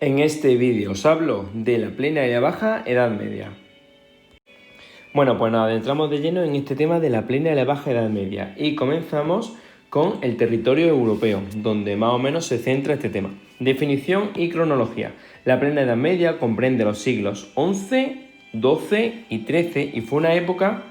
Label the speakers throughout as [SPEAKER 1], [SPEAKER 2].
[SPEAKER 1] En este vídeo os hablo de la plena y la baja Edad Media. Bueno, pues nos adentramos de lleno en este tema de la plena y la baja Edad Media y comenzamos con el territorio europeo, donde más o menos se centra este tema. Definición y cronología. La plena Edad Media comprende los siglos XI, XII y XIII y fue una época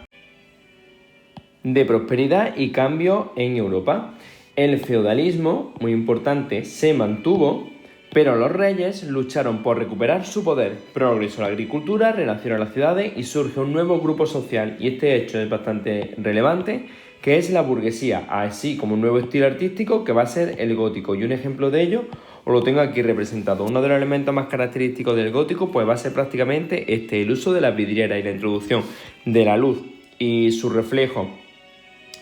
[SPEAKER 1] de prosperidad y cambio en Europa. El feudalismo, muy importante, se mantuvo, pero los reyes lucharon por recuperar su poder. Progresó la agricultura, renacieron las ciudades y surge un nuevo grupo social, y este hecho es bastante relevante, que es la burguesía, así como un nuevo estilo artístico que va a ser el gótico, y un ejemplo de ello os lo tengo aquí representado. Uno de los elementos más característicos del gótico pues va a ser prácticamente el uso de las vidrieras y la introducción de la luz y su reflejo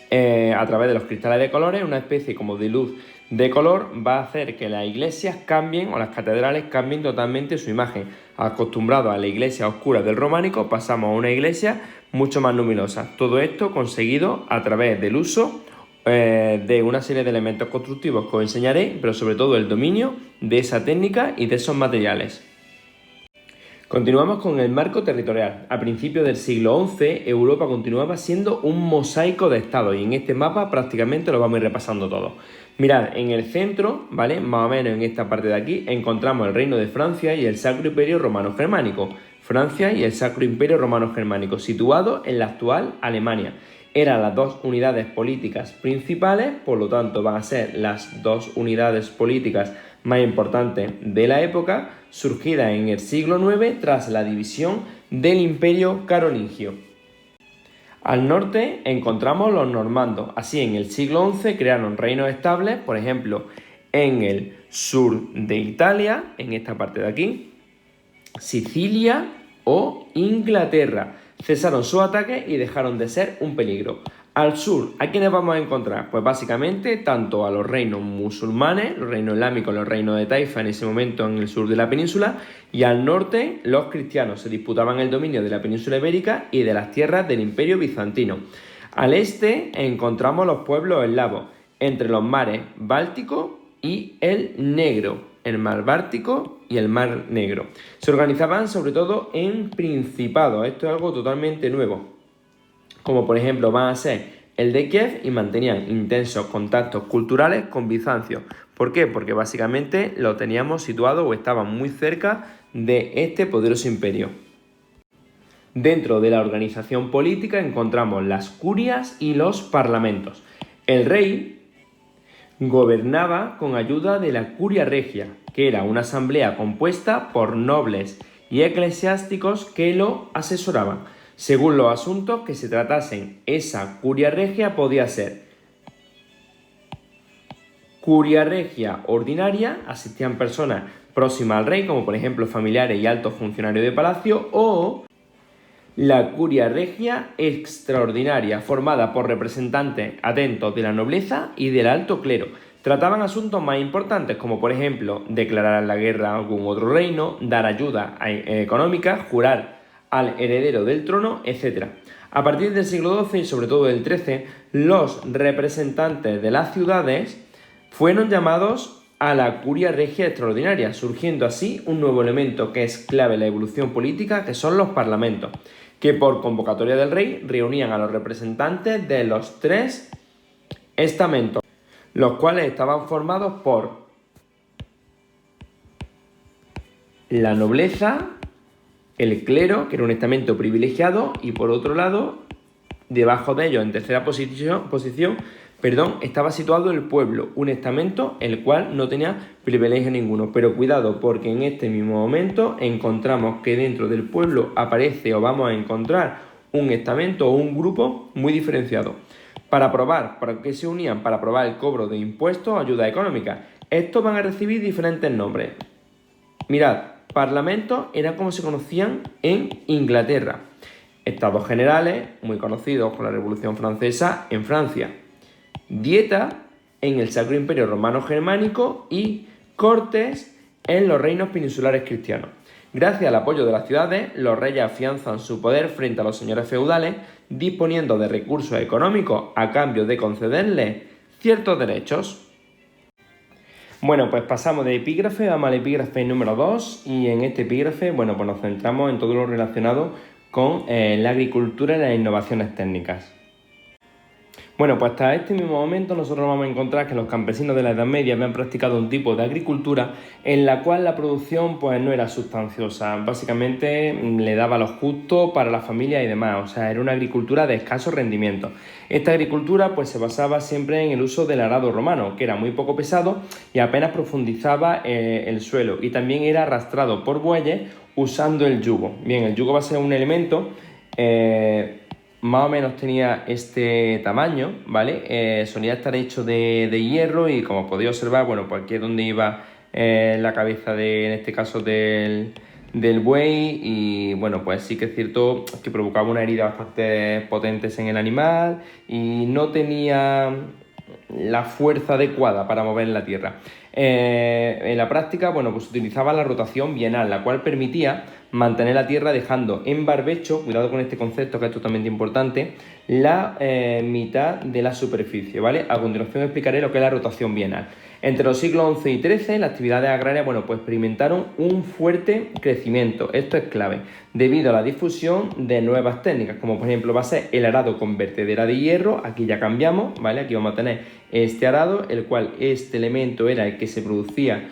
[SPEAKER 1] a través de los cristales de colores, una especie como de luz de color, va a hacer que las iglesias cambien o las catedrales cambien totalmente su imagen. Acostumbrados a la iglesia oscura del románico, pasamos a una iglesia mucho más luminosa. Todo esto conseguido a través del uso de una serie de elementos constructivos que os enseñaré, pero sobre todo el dominio de esa técnica y de esos materiales. Continuamos con el marco territorial. A principios del siglo XI, Europa continuaba siendo un mosaico de estados y en este mapa prácticamente lo vamos a ir repasando todo. Mirad, en el centro, ¿vale? Más o menos en esta parte de aquí, encontramos el reino de Francia y el Sacro Imperio Romano Germánico. Francia y el Sacro Imperio Romano Germánico, situado en la actual Alemania. Eran las dos unidades políticas principales, por lo tanto van a ser las dos unidades políticas más importantes de la época, surgida en el siglo IX tras la división del Imperio Carolingio. Al norte encontramos los normandos. Así, en el siglo XI crearon reinos estables, por ejemplo, en el sur de Italia, en esta parte de aquí, Sicilia o Inglaterra. Cesaron sus ataques y dejaron de ser un peligro. Al sur, ¿a quiénes vamos a encontrar? Pues básicamente tanto a los reinos musulmanes, los reinos islámicos, los reinos de Taifa en ese momento en el sur de la península, y al norte los cristianos se disputaban el dominio de la península ibérica y de las tierras del Imperio bizantino. Al este encontramos los pueblos eslavos, entre los mares Báltico y el Negro, el mar Báltico y el mar Negro. Se organizaban sobre todo en principados, esto es algo totalmente nuevo, como por ejemplo van a ser el de Kiev, y mantenían intensos contactos culturales con Bizancio. ¿Por qué? Porque básicamente lo teníamos situado o estaban muy cerca de este poderoso imperio. Dentro de la organización política encontramos las curias y los parlamentos. El rey gobernaba con ayuda de la curia regia, que era una asamblea compuesta por nobles y eclesiásticos que lo asesoraban. Según los asuntos que se tratasen, esa curia regia podía ser curia regia ordinaria, asistían personas próximas al rey, como por ejemplo familiares y altos funcionarios de palacio, o la curia regia extraordinaria, formada por representantes atentos de la nobleza y del alto clero. Trataban asuntos más importantes, como por ejemplo declarar la guerra a algún otro reino, dar ayuda económica, jurar al heredero del trono, etc. A partir del siglo XII y sobre todo del XIII, los representantes de las ciudades fueron llamados a la curia regia extraordinaria, surgiendo así un nuevo elemento que es clave en la evolución política, que son los parlamentos, que por convocatoria del rey reunían a los representantes de los tres estamentos, los cuales estaban formados por la nobleza, el clero, que era un estamento privilegiado, y por otro lado, debajo de ellos, en tercera posición, estaba situado el pueblo, un estamento el cual no tenía privilegio ninguno. Pero cuidado, porque en este mismo momento encontramos que dentro del pueblo aparece o vamos a encontrar un estamento o un grupo muy diferenciado. ¿Para qué se unían? Para aprobar el cobro de impuestos o ayuda económica. Estos van a recibir diferentes nombres. Mirad, parlamentos era como se conocían en Inglaterra. Estados generales, muy conocidos por la Revolución Francesa en Francia. Dieta en el Sacro Imperio Romano Germánico y cortes en los reinos peninsulares cristianos. Gracias al apoyo de las ciudades, los reyes afianzan su poder frente a los señores feudales, disponiendo de recursos económicos a cambio de concederles ciertos derechos. Bueno, pues pasamos de epígrafe, vamos al epígrafe número 2 y en este epígrafe, bueno, pues nos centramos en todo lo relacionado con la agricultura y las innovaciones técnicas. Bueno, pues hasta este mismo momento nosotros vamos a encontrar que los campesinos de la Edad Media habían practicado un tipo de agricultura en la cual la producción pues no era sustanciosa, básicamente le daba lo justo para la familia y demás, o sea, era una agricultura de escaso rendimiento. Esta agricultura pues se basaba siempre en el uso del arado romano, que era muy poco pesado y apenas profundizaba el suelo y también era arrastrado por bueyes usando el yugo. Bien, el yugo va a ser un elemento más o menos tenía este tamaño, ¿vale? Solía estar hecho de hierro y como podéis observar, bueno, pues aquí es donde iba la cabeza en este caso del buey y bueno, pues sí que es cierto que provocaba una herida bastante potentes en el animal y no tenía la fuerza adecuada para mover la tierra. En la práctica, bueno, pues utilizaba la rotación bienal, la cual permitía mantener la tierra dejando en barbecho, cuidado con este concepto que es totalmente importante, la mitad de la superficie, ¿vale? A continuación explicaré lo que es la rotación bienal. Entre los siglos XI y XIII, las actividades agrarias, bueno, pues experimentaron un fuerte crecimiento. Esto es clave, debido a la difusión de nuevas técnicas, como por ejemplo va a ser el arado con vertedera de hierro. Aquí ya cambiamos, ¿vale? Aquí vamos a tener este arado, el cual este elemento era el que se introducía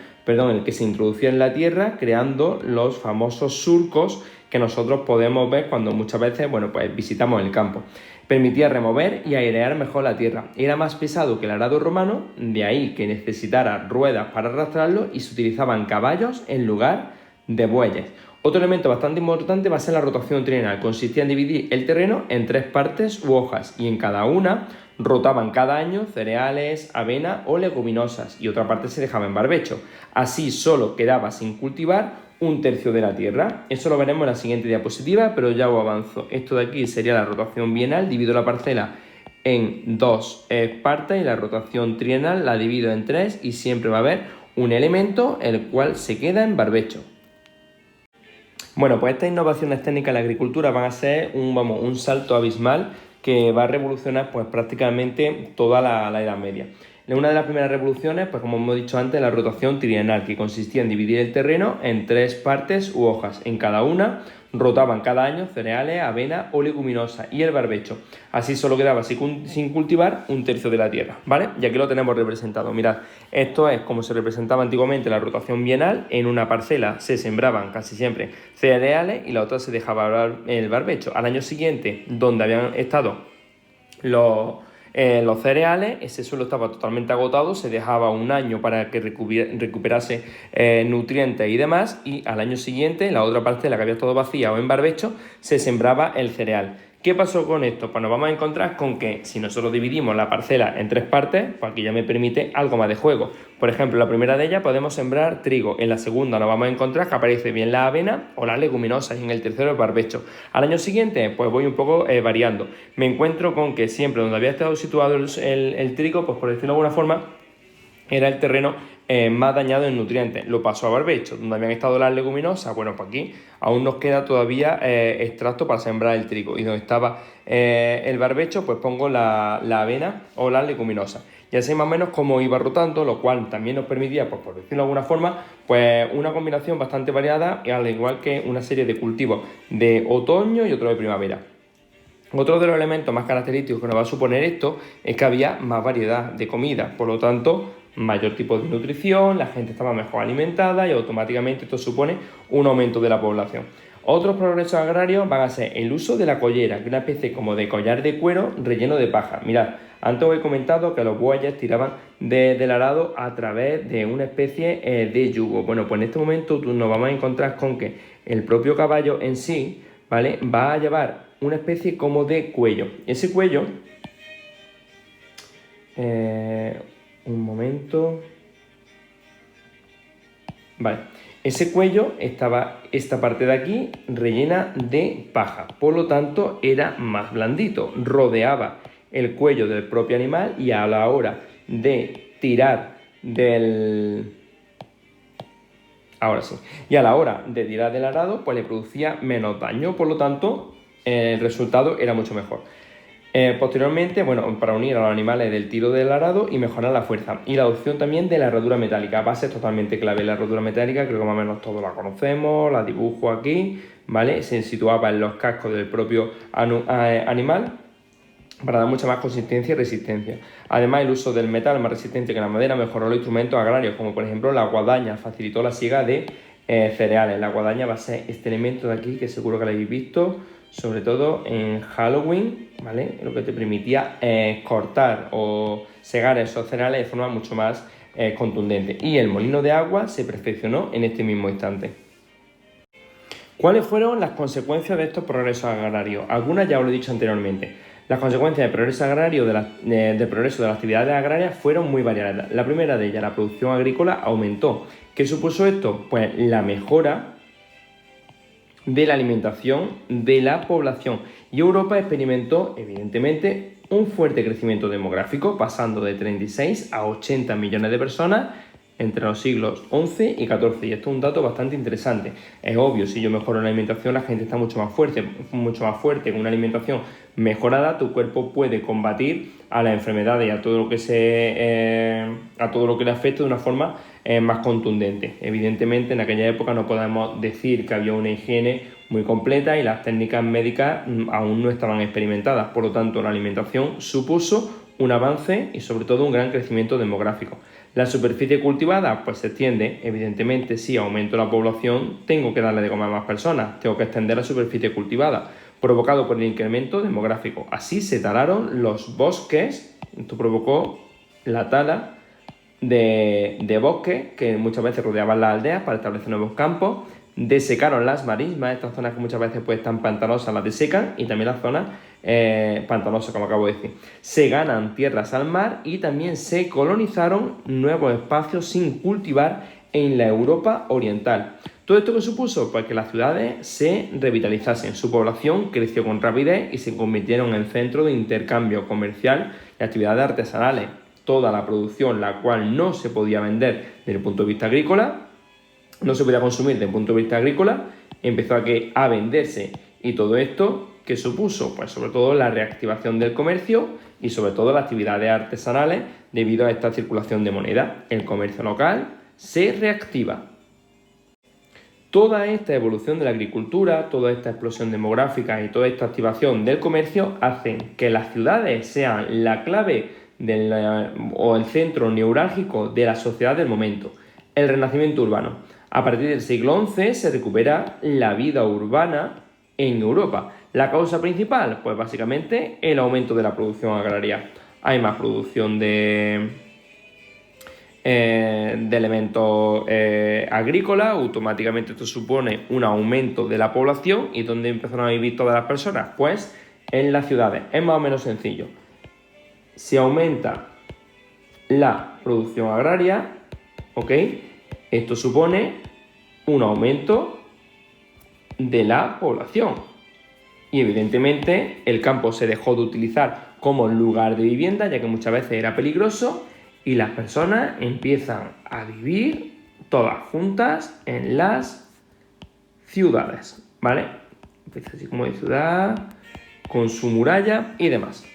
[SPEAKER 1] en la tierra, creando los famosos surcos que nosotros podemos ver cuando muchas veces, bueno, pues visitamos el campo. Permitía remover y airear mejor la tierra. Era más pesado que el arado romano, de ahí que necesitara ruedas para arrastrarlo y se utilizaban caballos en lugar de bueyes. Otro elemento bastante importante va a ser la rotación trienal. Consistía en dividir el terreno en 3 partes u hojas y en cada una rotaban cada año cereales, avena o leguminosas y otra parte se dejaba en barbecho. Así solo quedaba sin cultivar un tercio de la tierra. Eso lo veremos en la siguiente diapositiva, pero ya os avanzo. Esto de aquí sería la rotación bienal. Divido la parcela en 2 partes y la rotación trienal la divido en 3 y siempre va a haber un elemento el cual se queda en barbecho. Bueno, pues estas innovaciones técnicas en la agricultura van a ser un salto abismal que va a revolucionar pues prácticamente toda la Edad Media. Una de las primeras revoluciones, pues como hemos dicho antes, la rotación trienal, que consistía en dividir el terreno en 3 partes u hojas. En cada una rotaban cada año cereales, avena o leguminosas y el barbecho. Así solo quedaba sin cultivar un tercio de la tierra, ¿vale? Y aquí lo tenemos representado. Mirad, esto es como se representaba antiguamente la rotación bienal. En una parcela se sembraban casi siempre cereales y la otra se dejaba el barbecho. Al año siguiente, donde habían estado los cereales, ese suelo estaba totalmente agotado, se dejaba un año para que recuperase nutrientes y demás, y al año siguiente, en la otra parcela que había estado vacía o en barbecho, se sembraba el cereal. ¿Qué pasó con esto? Pues nos vamos a encontrar con que si nosotros dividimos la parcela en 3 partes, pues aquí ya me permite algo más de juego. Por ejemplo, en la primera de ellas podemos sembrar trigo, en la segunda nos vamos a encontrar que aparece bien la avena o las leguminosas y en el tercero el barbecho. Al año siguiente, pues voy un poco variando. Me encuentro con que siempre donde había estado situado el trigo, pues por decirlo de alguna forma, era el terreno más dañado en nutrientes. Lo pasó a barbecho, donde habían estado las leguminosas. Bueno, pues aquí aún nos queda todavía extracto para sembrar el trigo. Y donde estaba el barbecho, pues pongo la avena o las leguminosas. Y así más o menos como iba rotando, lo cual también nos permitía, pues por decirlo de alguna forma, pues una combinación bastante variada, al igual que una serie de cultivos de otoño y otro de primavera. Otro de los elementos más característicos que nos va a suponer esto es que había más variedad de comida, por lo tanto, mayor tipo de nutrición, la gente estaba mejor alimentada y automáticamente esto supone un aumento de la población. Otros progresos agrarios van a ser el uso de la collera, que es una especie como de collar de cuero relleno de paja. Mirad, antes os he comentado que los bueyes tiraban del arado a través de una especie de yugo. Bueno, pues en este momento nos vamos a encontrar con que el propio caballo en sí, ¿vale?, va a llevar una especie como de cuello. Ese cuello, un momento, vale, ese cuello estaba esta parte de aquí rellena de paja, por lo tanto era más blandito, rodeaba el cuello del propio animal y a la hora de tirar del arado, pues le producía menos daño, por lo tanto el resultado era mucho mejor. Posteriormente, bueno, para unir a los animales del tiro del arado y mejorar la fuerza. Y la adopción también de la herradura metálica. Va a ser totalmente clave la herradura metálica, creo que más o menos todos la conocemos, la dibujo aquí, ¿vale? Se situaba en los cascos del propio animal para dar mucha más consistencia y resistencia. Además, el uso del metal más resistente que la madera mejoró los instrumentos agrarios, como por ejemplo la guadaña, facilitó la siega de cereales. La guadaña va a ser este elemento de aquí, que seguro que lo habéis visto, sobre todo en Halloween, ¿vale? Lo que te permitía cortar o segar esos cereales de forma mucho más contundente. Y el molino de agua se perfeccionó en este mismo instante. ¿Cuáles fueron las consecuencias de estos progresos agrarios? Algunas ya os lo he dicho anteriormente. Las consecuencias del progreso agrario del progreso de las actividades agrarias fueron muy variadas. La primera de ellas, la producción agrícola, aumentó. ¿Qué supuso esto? Pues la mejora de la alimentación de la población. Y Europa experimentó, evidentemente, un fuerte crecimiento demográfico, pasando de 36 a 80 millones de personas entre los siglos XI y XIV. Y esto es un dato bastante interesante. Es obvio, si yo mejoro la alimentación, la gente está mucho más fuerte. Con una alimentación mejorada, tu cuerpo puede combatir a las enfermedades y a todo lo que le afecte de una forma más contundente. Evidentemente, en aquella época no podemos decir que había una higiene muy completa y las técnicas médicas aún no estaban experimentadas. Por lo tanto, la alimentación supuso un avance y sobre todo un gran crecimiento demográfico. La superficie cultivada pues se extiende, evidentemente si aumento la población tengo que darle de comer a más personas, tengo que extender la superficie cultivada, provocado por el incremento demográfico. Así se talaron los bosques, esto provocó la tala de bosques que muchas veces rodeaban las aldeas para establecer nuevos campos, desecaron las marismas, estas zonas que muchas veces pues, están pantanosas las desecan, y también las zonas pantanosas, como acabo de decir. Se ganan tierras al mar y también se colonizaron nuevos espacios sin cultivar en la Europa oriental. ¿Todo esto qué supuso? Pues que las ciudades se revitalizasen, su población creció con rapidez y se convirtieron en centro de intercambio comercial y actividades artesanales. Toda la producción, la cual no se podía vender desde el punto de vista agrícola, no se podía consumir desde el punto de vista agrícola, empezó a venderse. Y todo esto, ¿qué supuso? Pues sobre todo la reactivación del comercio y sobre todo las actividades artesanales debido a esta circulación de moneda. El comercio local se reactiva. Toda esta evolución de la agricultura, toda esta explosión demográfica y toda esta activación del comercio hacen que las ciudades sean la clave o el centro neurálgico de la sociedad del momento. El renacimiento urbano. A partir del siglo XI se recupera la vida urbana en Europa. ¿La causa principal? Pues básicamente el aumento de la producción agraria. Hay más producción de elementos agrícolas, automáticamente esto supone un aumento de la población. ¿Y dónde empezaron a vivir todas las personas? Pues en las ciudades. Es más o menos sencillo. Si aumenta la producción agraria, ¿ok? Esto supone un aumento de la población. Y evidentemente el campo se dejó de utilizar como lugar de vivienda, ya que muchas veces era peligroso, y las personas empiezan a vivir todas juntas en las ciudades, ¿vale? Empieza así como de ciudad, con su muralla y demás.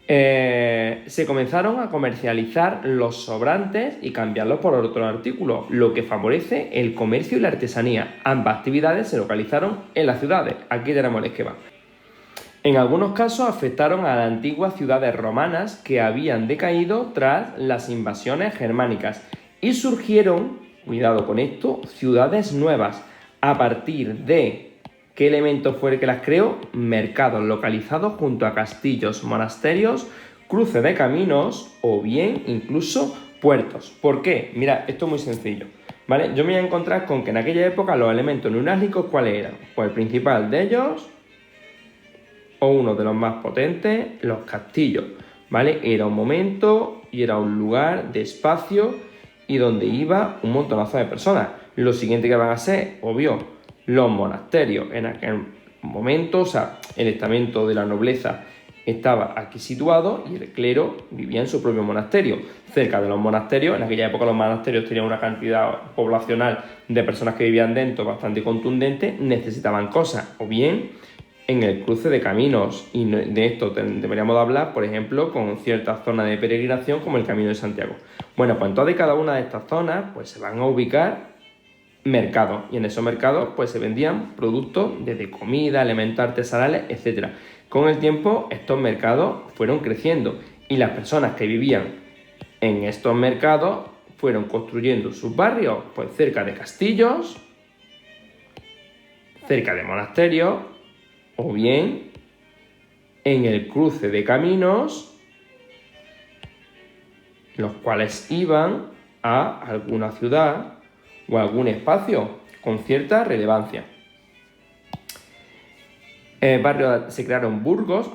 [SPEAKER 1] Se comenzaron a comercializar los sobrantes y cambiarlos por otros artículos, lo que favorece el comercio y la artesanía. Ambas actividades se localizaron en las ciudades. Aquí tenemos el esquema. En algunos casos afectaron a las antiguas ciudades romanas que habían decaído tras las invasiones germánicas y surgieron, cuidado con esto, ciudades nuevas a partir de... ¿Qué elemento fue el que las creó? Mercados localizados junto a castillos, monasterios, cruces de caminos o bien incluso puertos. ¿Por qué? Mira, esto es muy sencillo, ¿vale? Yo me voy a encontrar con que en aquella época los elementos neurálgicos, ¿cuáles eran? Pues el principal de ellos, o uno de los más potentes, los castillos, ¿vale? Era un momento y era un lugar de espacio y donde iba un montonazo de personas. Lo siguiente que van a ser, obvio, los monasterios. En aquel momento, o sea, el estamento de la nobleza estaba aquí situado y el clero vivía en su propio monasterio. Cerca de los monasterios, en aquella época los monasterios tenían una cantidad poblacional de personas que vivían dentro bastante contundente, necesitaban cosas, o bien en el cruce de caminos, y de esto deberíamos de hablar, por ejemplo, con ciertas zonas de peregrinación como el Camino de Santiago. Bueno, pues en todas y cada una de estas zonas pues se van a ubicar mercados, y en esos mercados pues se vendían productos desde comida, alimentos artesanales, etc. Con el tiempo estos mercados fueron creciendo y las personas que vivían en estos mercados fueron construyendo sus barrios pues cerca de castillos, cerca de monasterios o bien en el cruce de caminos, los cuales iban a alguna ciudad o a algún espacio con cierta relevancia. Se crearon burgos,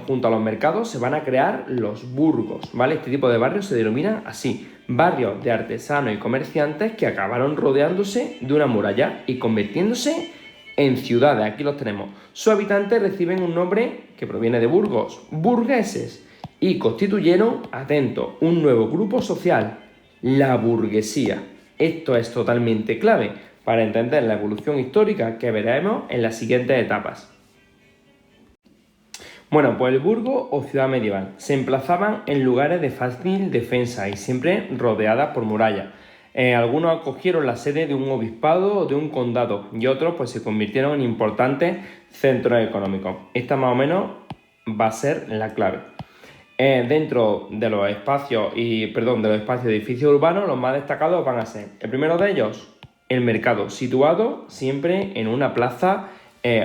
[SPEAKER 1] junto a los mercados se van a crear los burgos, ¿vale? Este tipo de barrios se denominan así, barrios de artesanos y comerciantes que acabaron rodeándose de una muralla y convirtiéndose en ciudades. Aquí los tenemos. Sus habitantes reciben un nombre que proviene de Burgos, burgueses, y constituyeron, atento, un nuevo grupo social, la burguesía. Esto es totalmente clave para entender la evolución histórica que veremos en las siguientes etapas. Bueno, pues el burgo o ciudad medieval se emplazaban en lugares de fácil defensa y siempre rodeadas por murallas. Algunos acogieron la sede de un obispado o de un condado y otros pues se convirtieron en importantes centros económicos. Esta más o menos va a ser la clave. Dentro de los espacios de edificios urbanos, los más destacados van a ser, el primero de ellos, el mercado, situado siempre en una plaza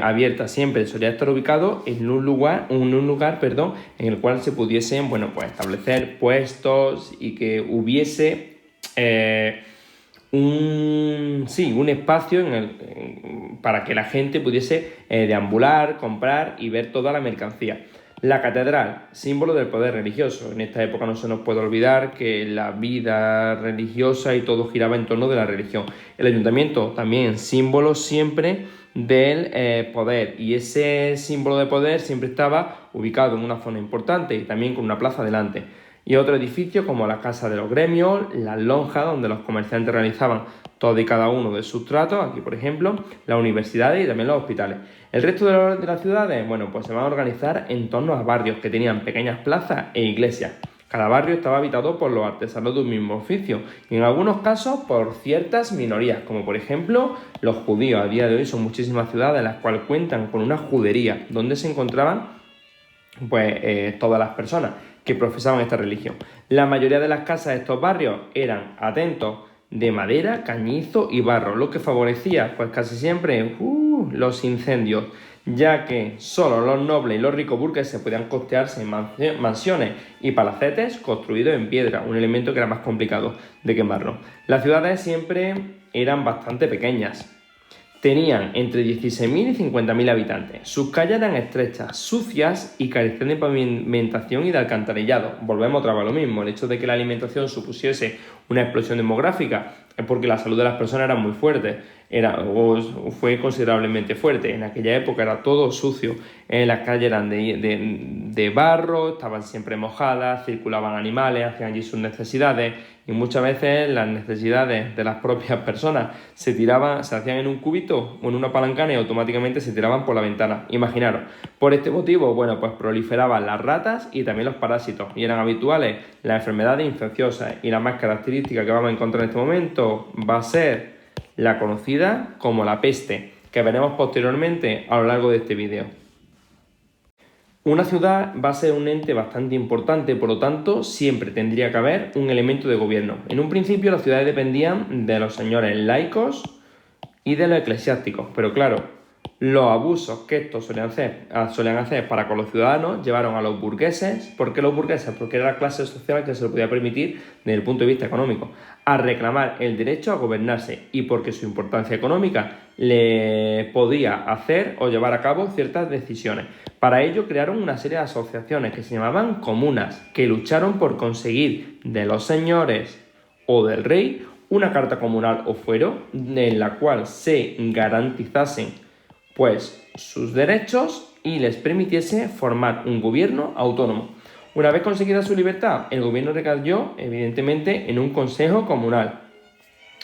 [SPEAKER 1] abierta, siempre solía estar ubicado en un lugar en el cual se pudiesen establecer puestos y que hubiese un espacio para que la gente pudiese deambular, comprar y ver toda la mercancía. La catedral, símbolo del poder religioso. En esta época no se nos puede olvidar que la vida religiosa y todo giraba en torno de la religión. El ayuntamiento también, símbolo siempre del poder, y ese símbolo de poder siempre estaba ubicado en una zona importante y también con una plaza delante. Y otro edificio como la casa de los gremios, las lonjas donde los comerciantes realizaban todo y cada uno de sus tratos, aquí por ejemplo, las universidades y también los hospitales. El resto de las ciudades, pues se van a organizar en torno a barrios que tenían pequeñas plazas e iglesias. Cada barrio estaba habitado por los artesanos de un mismo oficio y en algunos casos por ciertas minorías, como por ejemplo los judíos. A día de hoy son muchísimas ciudades las cuales cuentan con una judería donde se encontraban todas las personas que profesaban esta religión. La mayoría de las casas de estos barrios eran, atentos, de madera, cañizo y barro, lo que favorecía casi siempre los incendios, ya que solo los nobles y los ricos burgueses podían costearse mansiones y palacetes construidos en piedra, un elemento que era más complicado de quemarlo. Las ciudades siempre eran bastante pequeñas. Tenían entre 16.000 y 50.000 habitantes. Sus calles eran estrechas, sucias y carecían de pavimentación y de alcantarillado. Volvemos otra vez a lo mismo. El hecho de que la alimentación supusiese una explosión demográfica es porque la salud de las personas era muy fuerte. Fue considerablemente fuerte. En aquella época era todo sucio. Las calles eran de barro, estaban siempre mojadas, circulaban animales, hacían allí sus necesidades y muchas veces las necesidades de las propias personas se hacían en un cubito o en una palancana y automáticamente se tiraban por la ventana. Imaginaros. Por este motivo, pues proliferaban las ratas y también los parásitos y eran habituales las enfermedades infecciosas, y la más característica que vamos a encontrar en este momento va a ser la conocida como la peste, que veremos posteriormente a lo largo de este vídeo. Una ciudad va a ser un ente bastante importante, por lo tanto, siempre tendría que haber un elemento de gobierno. En un principio, las ciudades dependían de los señores laicos y de los eclesiásticos, pero claro, los abusos que estos solían hacer para con los ciudadanos llevaron a los burgueses. ¿Por qué los burgueses? Porque era la clase social que se lo podía permitir desde el punto de vista económico, a reclamar el derecho a gobernarse, y porque su importancia económica le podía hacer o llevar a cabo ciertas decisiones. Para ello crearon una serie de asociaciones que se llamaban comunas, que lucharon por conseguir de los señores o del rey una carta comunal o fuero en la cual se garantizasen sus derechos y les permitiese formar un gobierno autónomo. Una vez conseguida su libertad, el gobierno recayó evidentemente en un consejo comunal.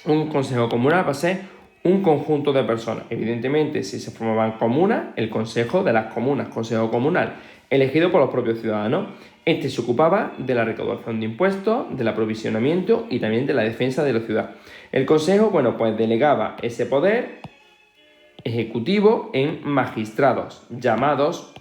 [SPEAKER 1] Un consejo comunal va a ser un conjunto de personas. Evidentemente, si se formaban comunas, el Consejo de las Comunas, Consejo Comunal, elegido por los propios ciudadanos. Este se ocupaba de la recaudación de impuestos, del aprovisionamiento y también de la defensa de la ciudad. El Consejo, pues delegaba ese poder ejecutivo en magistrados, llamados,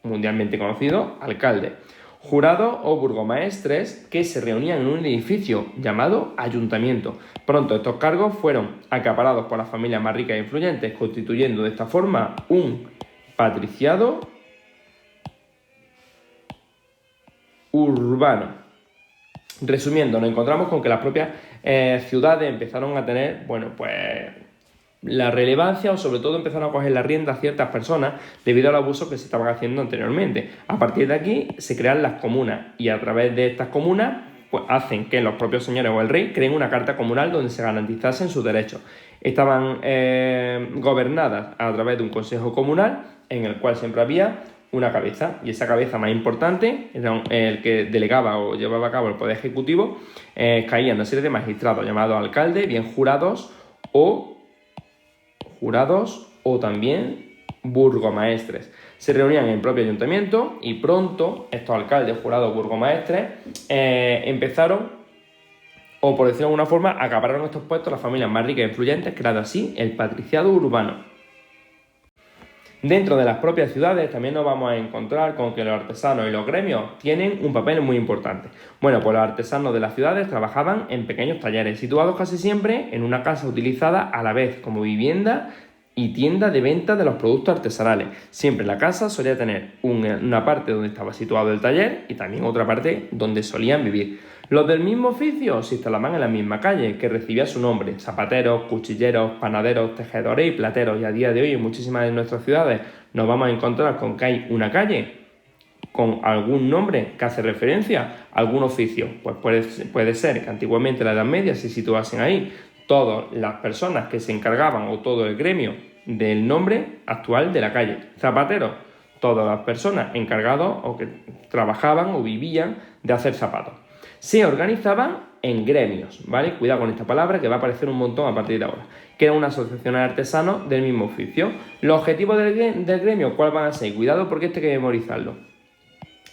[SPEAKER 1] mundialmente conocidos, alcaldes, jurados o burgomaestres, que se reunían en un edificio llamado ayuntamiento. Pronto estos cargos fueron acaparados por las familias más ricas e influyentes, constituyendo de esta forma un patriciado urbano. Resumiendo, nos encontramos con que las propias ciudades empezaron a tener, la relevancia, o sobre todo empezaron a coger la rienda a ciertas personas debido al abuso que se estaban haciendo anteriormente. A partir de aquí se crean las comunas, y a través de estas comunas pues hacen que los propios señores o el rey creen una carta comunal donde se garantizasen sus derechos. Estaban gobernadas a través de un consejo comunal en el cual siempre había una cabeza, y esa cabeza más importante era el que delegaba o llevaba a cabo el poder ejecutivo. Caían una serie de magistrados llamados alcaldes, bien jurados o también burgomaestres. Se reunían en el propio ayuntamiento y pronto estos alcaldes, jurados, burgomaestres empezaron, o por decirlo de alguna forma, acapararon estos puestos las familias más ricas e influyentes, creando así el patriciado urbano. Dentro de las propias ciudades también nos vamos a encontrar con que los artesanos y los gremios tienen un papel muy importante. Pues los artesanos de las ciudades trabajaban en pequeños talleres, situados casi siempre en una casa utilizada a la vez como vivienda y tienda de venta de los productos artesanales. Siempre la casa solía tener una parte donde estaba situado el taller y también otra parte donde solían vivir. Los del mismo oficio se instalaban en la misma calle, que recibía su nombre: zapateros, cuchilleros, panaderos, tejedores y plateros. Y a día de hoy en muchísimas de nuestras ciudades nos vamos a encontrar con que hay una calle con algún nombre que hace referencia a algún oficio. Pues puede ser que antiguamente en la Edad Media se situasen ahí todas las personas que se encargaban, o todo el gremio, del nombre actual de la calle. Zapateros, todas las personas encargadas o que trabajaban o vivían de hacer zapatos. Se organizaban en gremios, ¿vale? Cuidado con esta palabra que va a aparecer un montón a partir de ahora, que era una asociación de artesanos del mismo oficio. Los objetivos del gremio, ¿cuáles van a ser? Cuidado, porque hay que memorizarlo.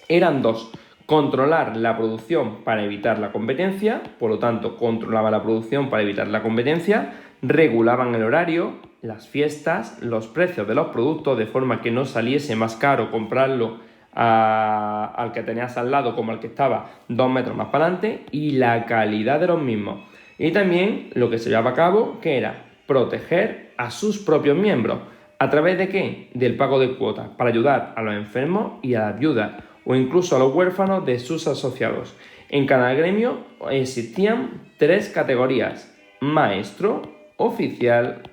[SPEAKER 1] Eran dos: controlar la producción para evitar la competencia, por lo tanto, controlaba la producción para evitar la competencia, regulaban el horario, las fiestas, los precios de los productos, de forma que no saliese más caro comprarlo al que tenías al lado como al que estaba 2 metros más para adelante, y la calidad de los mismos. Y también lo que se llevaba a cabo, que era proteger a sus propios miembros. ¿A través de qué? Del pago de cuotas, para ayudar a los enfermos y a las viudas, o incluso a los huérfanos de sus asociados. En cada gremio existían 3 categorías: maestro, oficial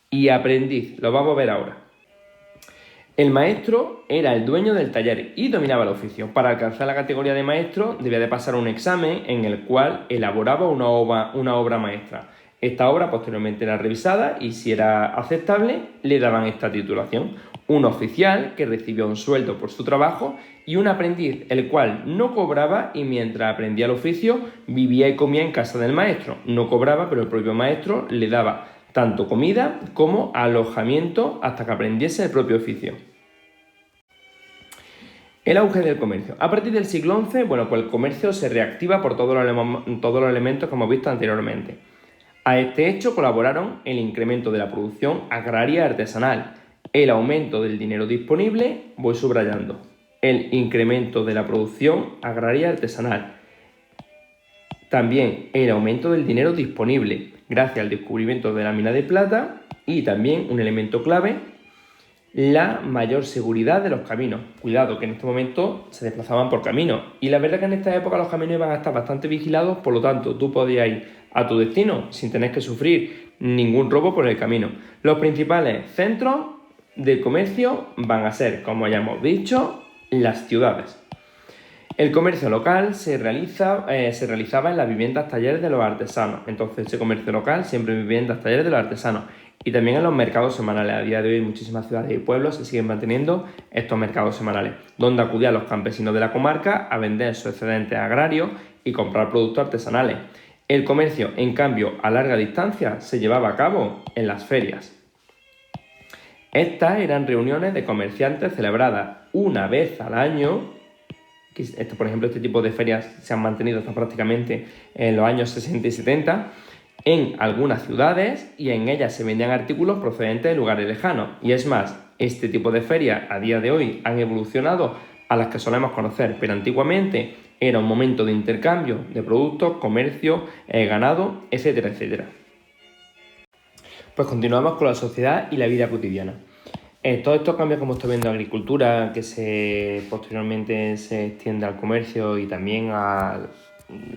[SPEAKER 1] y aprendiz. Lo vamos a ver ahora. El maestro era el dueño del taller y dominaba el oficio. Para alcanzar la categoría de maestro debía de pasar un examen en el cual elaboraba una obra maestra. Esta obra posteriormente era revisada y, si era aceptable, le daban esta titulación. Un oficial, que recibía un sueldo por su trabajo, y un aprendiz, el cual no cobraba y mientras aprendía el oficio vivía y comía en casa del maestro. No cobraba, pero el propio maestro le daba tanto comida como alojamiento hasta que aprendiese el propio oficio. El auge del comercio. A partir del siglo XI, el comercio se reactiva por todos los elementos que hemos visto anteriormente. A este hecho colaboraron el incremento de la producción agraria y artesanal, el aumento del dinero disponible, voy subrayando, el incremento de la producción agraria y artesanal, también el aumento del dinero disponible, gracias al descubrimiento de la mina de plata, y también un elemento clave: la mayor seguridad de los caminos. Cuidado, que en este momento se desplazaban por caminos, y la verdad que en esta época los caminos iban a estar bastante vigilados, por lo tanto tú podías ir a tu destino sin tener que sufrir ningún robo por el camino. Los principales centros del comercio van a ser, como ya hemos dicho, las ciudades. El comercio local se realizaba en las viviendas talleres de los artesanos. Entonces, ese comercio local siempre en viviendas talleres de los artesanos. Y también en los mercados semanales. A día de hoy en muchísimas ciudades y pueblos se siguen manteniendo estos mercados semanales, donde acudían los campesinos de la comarca a vender sus excedentes agrarios y comprar productos artesanales. El comercio, en cambio, a larga distancia se llevaba a cabo en las ferias. Estas eran reuniones de comerciantes celebradas una vez al año. Por ejemplo, este tipo de ferias se han mantenido hasta prácticamente en los años 60 y 70 en algunas ciudades, y en ellas se vendían artículos procedentes de lugares lejanos. Y es más, este tipo de ferias a día de hoy han evolucionado a las que solemos conocer, pero antiguamente era un momento de intercambio de productos, comercio, ganado, etcétera, etcétera. Pues continuamos con la sociedad y la vida cotidiana. Todos estos cambios, como estoy viendo, agricultura, que posteriormente se extiende al comercio y también a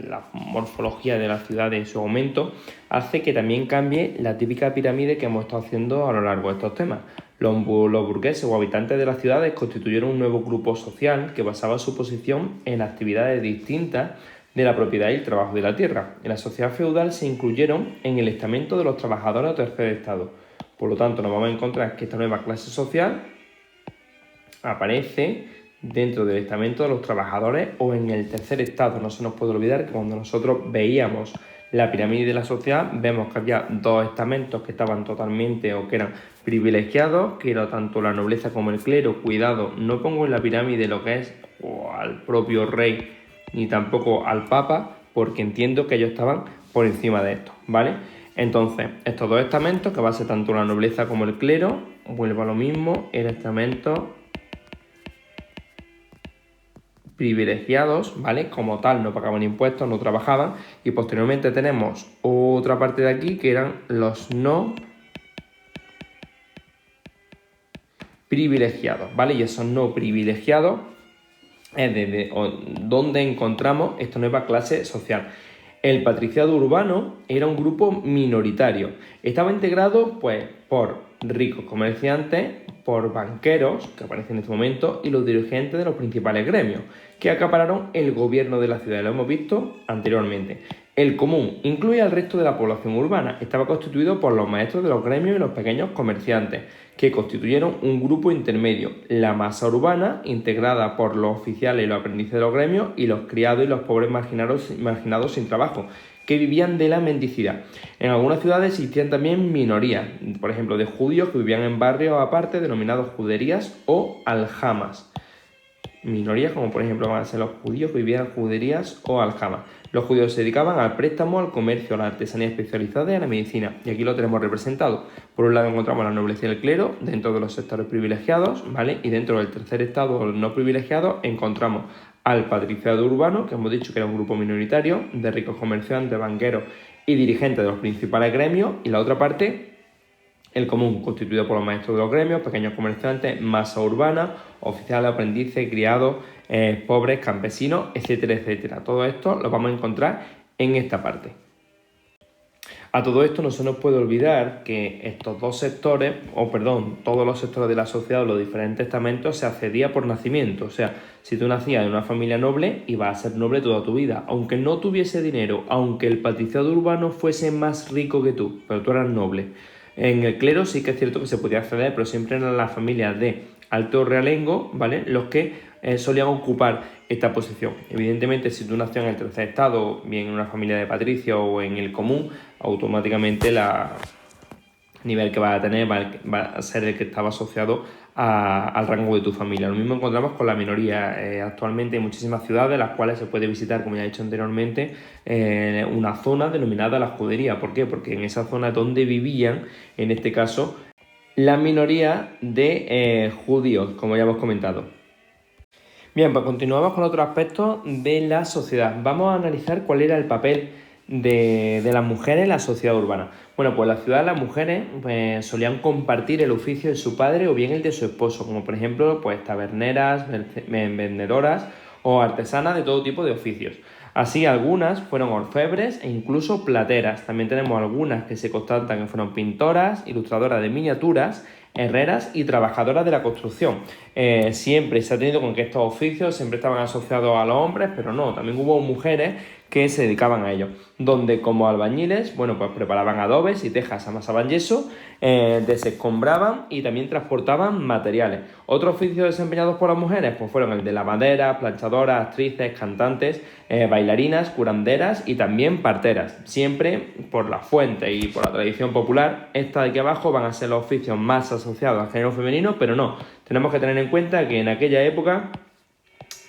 [SPEAKER 1] la morfología de la ciudad en su aumento, hace que también cambie la típica pirámide que hemos estado haciendo a lo largo de estos temas. Los burgueses o habitantes de las ciudades constituyeron un nuevo grupo social que basaba su posición en actividades distintas de la propiedad y el trabajo de la tierra. En la sociedad feudal se incluyeron en el estamento de los trabajadores o tercer estado. Por lo tanto, nos vamos a encontrar que esta nueva clase social aparece dentro del estamento de los trabajadores o en el tercer estado. No se nos puede olvidar que cuando nosotros veíamos la pirámide de la sociedad, vemos que había dos estamentos que estaban totalmente o que eran privilegiados, que era tanto la nobleza como el clero. Cuidado, no pongo en la pirámide lo que es o al propio rey ni tampoco al papa, porque entiendo que ellos estaban por encima de esto, ¿vale? Entonces, estos dos estamentos, que va a ser tanto la nobleza como el clero, vuelvo a lo mismo, eran estamentos privilegiados, ¿vale? Como tal, no pagaban impuestos, no trabajaban, y posteriormente tenemos otra parte de aquí que eran los no privilegiados, ¿vale? Y esos no privilegiados es desde donde encontramos esta nueva clase social. El patriciado urbano era un grupo minoritario. Estaba integrado pues, por ricos comerciantes, por banqueros, que aparecen en este momento, y los dirigentes de los principales gremios, que acapararon el gobierno de la ciudad. Lo hemos visto anteriormente. El común incluye al resto de la población urbana. Estaba constituido por los maestros de los gremios y los pequeños comerciantes, que constituyeron un grupo intermedio. La masa urbana, integrada por los oficiales y los aprendices de los gremios, y los criados y los pobres marginados sin trabajo, que vivían de la mendicidad. En algunas ciudades existían también minorías, por ejemplo, de judíos que vivían en barrios aparte denominados juderías o aljamas. Minorías como por ejemplo van a ser los judíos que vivían en juderías o aljamas. Los judíos se dedicaban al préstamo, al comercio, a la artesanía especializada y a la medicina. Y aquí lo tenemos representado. Por un lado encontramos la nobleza y el clero dentro de los sectores privilegiados, ¿vale? Y dentro del tercer estado no privilegiado encontramos al patriciado urbano, que hemos dicho que era un grupo minoritario de ricos comerciantes, banqueros y dirigentes de los principales gremios. Y la otra parte, el común, constituido por los maestros de los gremios, pequeños comerciantes, masa urbana, oficiales, aprendices, criados, pobres, campesinos, etcétera, etcétera. Todo esto lo vamos a encontrar en esta parte. A todo esto no se nos puede olvidar que estos dos sectores, todos los sectores de la sociedad o los diferentes estamentos se accedía por nacimiento. O sea, si tú nacías en una familia noble, ibas a ser noble toda tu vida. Aunque no tuviese dinero, aunque el patriciado urbano fuese más rico que tú, pero tú eras noble. En el clero sí que es cierto que se podía acceder, pero siempre eran las familias de alto realengo, ¿vale?, los que solían ocupar esta posición. Evidentemente, si tú nacías en el tercer estado, bien en una familia de patricios o en el común, automáticamente el nivel que vas a tener va a ser el que estaba asociado al rango de tu familia. Lo mismo encontramos con la minoría. Actualmente hay muchísimas ciudades en las cuales se puede visitar, como ya he dicho anteriormente, una zona denominada la judería. ¿Por qué? Porque en esa zona es donde vivían, en este caso, la minoría de judíos, como ya hemos comentado. Bien, pues continuamos con otros aspectos de la sociedad. Vamos a analizar cuál era el papel de las mujeres en la sociedad urbana. Bueno, pues en la ciudad las mujeres pues, solían compartir el oficio de su padre o bien el de su esposo, como por ejemplo pues, taberneras, vendedoras o artesanas de todo tipo de oficios. Así, algunas fueron orfebres e incluso plateras. También tenemos algunas que se constatan que fueron pintoras, ilustradoras de miniaturas, herreras y trabajadoras de la construcción. Siempre se ha tenido con que estos oficios siempre estaban asociados a los hombres, pero no, también hubo mujeres que se dedicaban a ello, donde como albañiles, bueno, pues preparaban adobes y tejas, amasaban yeso, desescombraban y también transportaban materiales. Otros oficios desempeñados por las mujeres pues fueron el de lavaderas, planchadoras, actrices, cantantes, bailarinas, curanderas y también parteras. Siempre por la fuente y por la tradición popular, esta de aquí abajo van a ser los oficios más asociados al género femenino, pero no, tenemos que tener en cuenta que en aquella época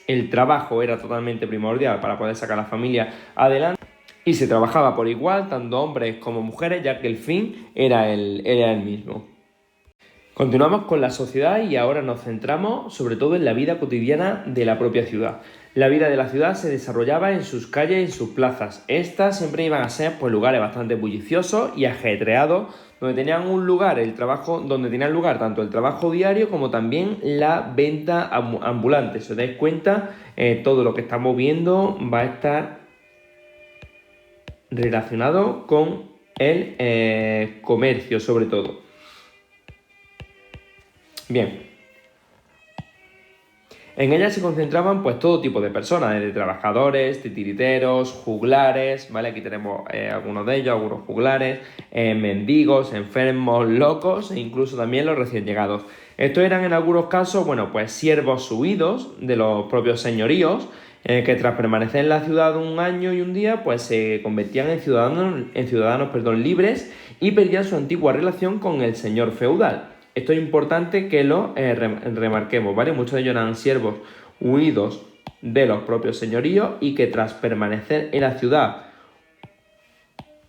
[SPEAKER 1] el trabajo era totalmente primordial para poder sacar a la familia adelante y se trabajaba por igual, tanto hombres como mujeres, ya que el fin era el mismo. Continuamos con la sociedad y ahora nos centramos sobre todo en la vida cotidiana de la propia ciudad. La vida de la ciudad se desarrollaba en sus calles y en sus plazas. Estas siempre iban a ser pues, lugares bastante bulliciosos y ajetreados, donde tenían lugar tanto el trabajo diario como también la venta ambulante. Si os dais cuenta, todo lo que estamos viendo va a estar relacionado con el comercio sobre todo. Bien, en ella se concentraban pues todo tipo de personas, desde trabajadores, titiriteros, juglares, ¿vale? Aquí tenemos algunos de ellos, algunos juglares, mendigos, enfermos, locos e incluso también los recién llegados. Estos eran en algunos casos, bueno, pues siervos huidos de los propios señoríos, que tras permanecer en la ciudad un año y un día, pues se convertían en ciudadanos libres y perdían su antigua relación con el señor feudal. Esto es importante que lo remarquemos, ¿vale? Muchos de ellos eran siervos huidos de los propios señoríos y que tras permanecer en la ciudad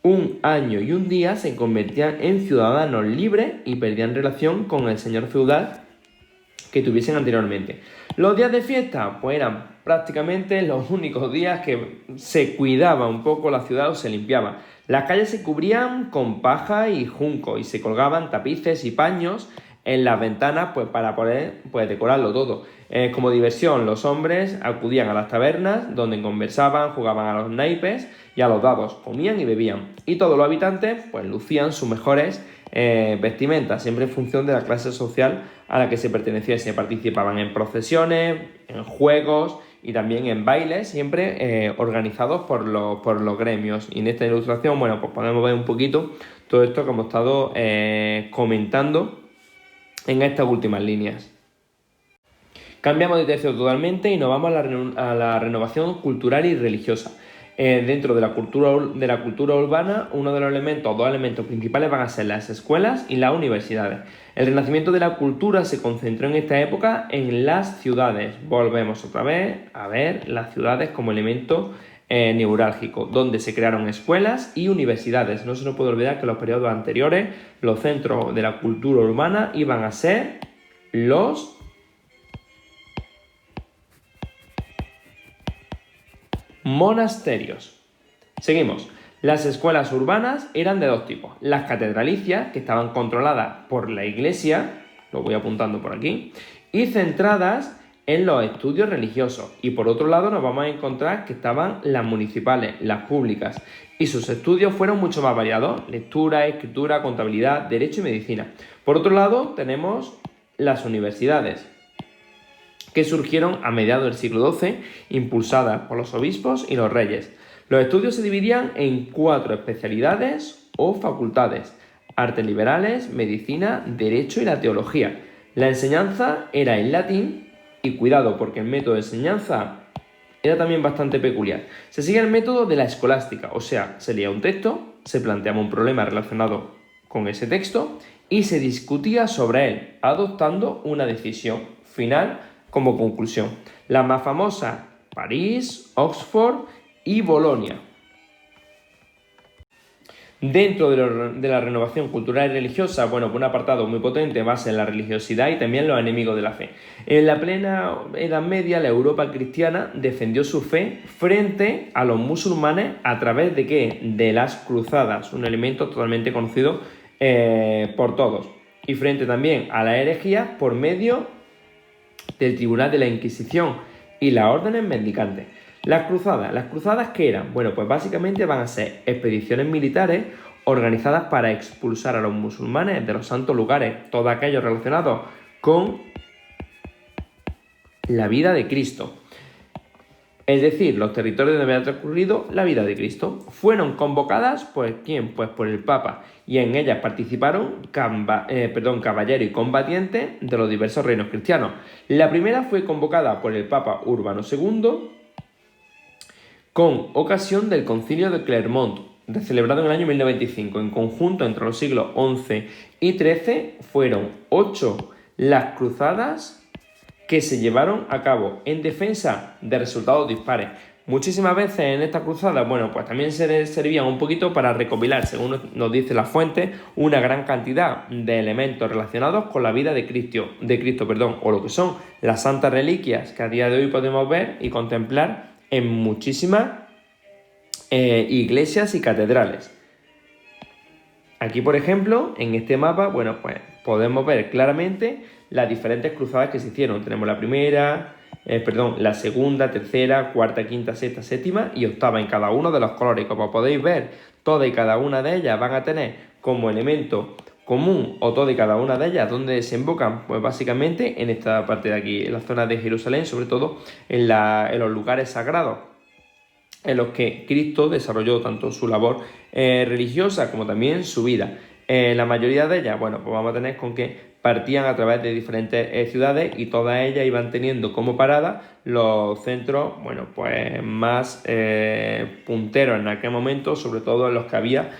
[SPEAKER 1] un año y un día se convertían en ciudadanos libres y perdían relación con el señor feudal que tuviesen anteriormente. Los días de fiesta, pues eran prácticamente los únicos días que se cuidaba un poco la ciudad o se limpiaba. Las calles se cubrían con paja y junco y se colgaban tapices y paños en las ventanas pues, para poder decorarlo todo. Como diversión, los hombres acudían a las tabernas donde conversaban, jugaban a los naipes y a los dados, comían y bebían. Y todos los habitantes pues, lucían sus mejores vestimentas, siempre en función de la clase social a la que se perteneciese. Participaban en procesiones, en juegos y también en bailes, siempre organizados por los gremios. Y en esta ilustración, bueno, pues podemos ver un poquito todo esto que hemos estado comentando en estas últimas líneas. Cambiamos de tercio totalmente y nos vamos a la renovación cultural y religiosa. Dentro de la cultura urbana, dos elementos principales van a ser las escuelas y las universidades. El renacimiento de la cultura se concentró en esta época en las ciudades. Volvemos otra vez a ver las ciudades como elemento neurálgico, donde se crearon escuelas y universidades. No se nos puede olvidar que en los periodos anteriores los centros de la cultura urbana iban a ser los monasterios. Seguimos. Las escuelas urbanas eran de dos tipos. Las catedralicias, que estaban controladas por la iglesia, lo voy apuntando por aquí, y centradas en los estudios religiosos. Y por otro lado nos vamos a encontrar que estaban las municipales, las públicas, y sus estudios fueron mucho más variados: lectura, escritura, contabilidad, derecho y medicina. Por otro lado tenemos las universidades, que surgieron a mediados del siglo XII, impulsadas por los obispos y los reyes. Los estudios se dividían en 4 especialidades o facultades: artes liberales, medicina, derecho y la teología. La enseñanza era en latín y cuidado porque el método de enseñanza era también bastante peculiar. Se sigue el método de la escolástica, o sea, se leía un texto, se planteaba un problema relacionado con ese texto y se discutía sobre él, adoptando una decisión final como conclusión. Las más famosas, París, Oxford y Bolonia. Dentro de la renovación cultural y religiosa, bueno, por un apartado muy potente va a ser la religiosidad y también los enemigos de la fe. En la plena Edad Media, la Europa cristiana defendió su fe frente a los musulmanes a través de ¿qué? De las cruzadas, un elemento totalmente conocido por todos. Y frente también a la herejía por medio del Tribunal de la Inquisición y las órdenes mendicantes. Las cruzadas ¿qué eran? Bueno, pues básicamente van a ser expediciones militares organizadas para expulsar a los musulmanes de los santos lugares, todos aquellos relacionados con la vida de Cristo. Es decir, los territorios donde había transcurrido la vida de Cristo. Fueron convocadas, pues, ¿quién? Pues por el Papa, y en ellas participaron caballeros y combatientes de los diversos reinos cristianos. La primera fue convocada por el Papa Urbano II con ocasión del Concilio de Clermont, celebrado en el año 1095. En conjunto, entre los siglos XI y XIII, fueron 8 las cruzadas que se llevaron a cabo en defensa de resultados dispares. Muchísimas veces en estas cruzadas, bueno, pues también se servían un poquito para recopilar, según nos dice la fuente, una gran cantidad de elementos relacionados con la vida de Cristo, o lo que son las santas reliquias que a día de hoy podemos ver y contemplar en muchísimas iglesias y catedrales. Aquí, por ejemplo, en este mapa, bueno, pues podemos ver claramente las diferentes cruzadas que se hicieron. Tenemos la segunda, tercera, cuarta, quinta, sexta, séptima y octava en cada uno de los colores. Como podéis ver, todas y cada una de ellas van a tener como elemento común, o todas y cada una de ellas, donde desembocan, pues básicamente en esta parte de aquí, en la zona de Jerusalén, sobre todo en los lugares sagrados, en los que Cristo desarrolló tanto su labor religiosa como también su vida. La mayoría de ellas, bueno, pues vamos a tener con que partían a través de diferentes ciudades y todas ellas iban teniendo como parada los centros, bueno, pues más punteros en aquel momento, sobre todo en los que había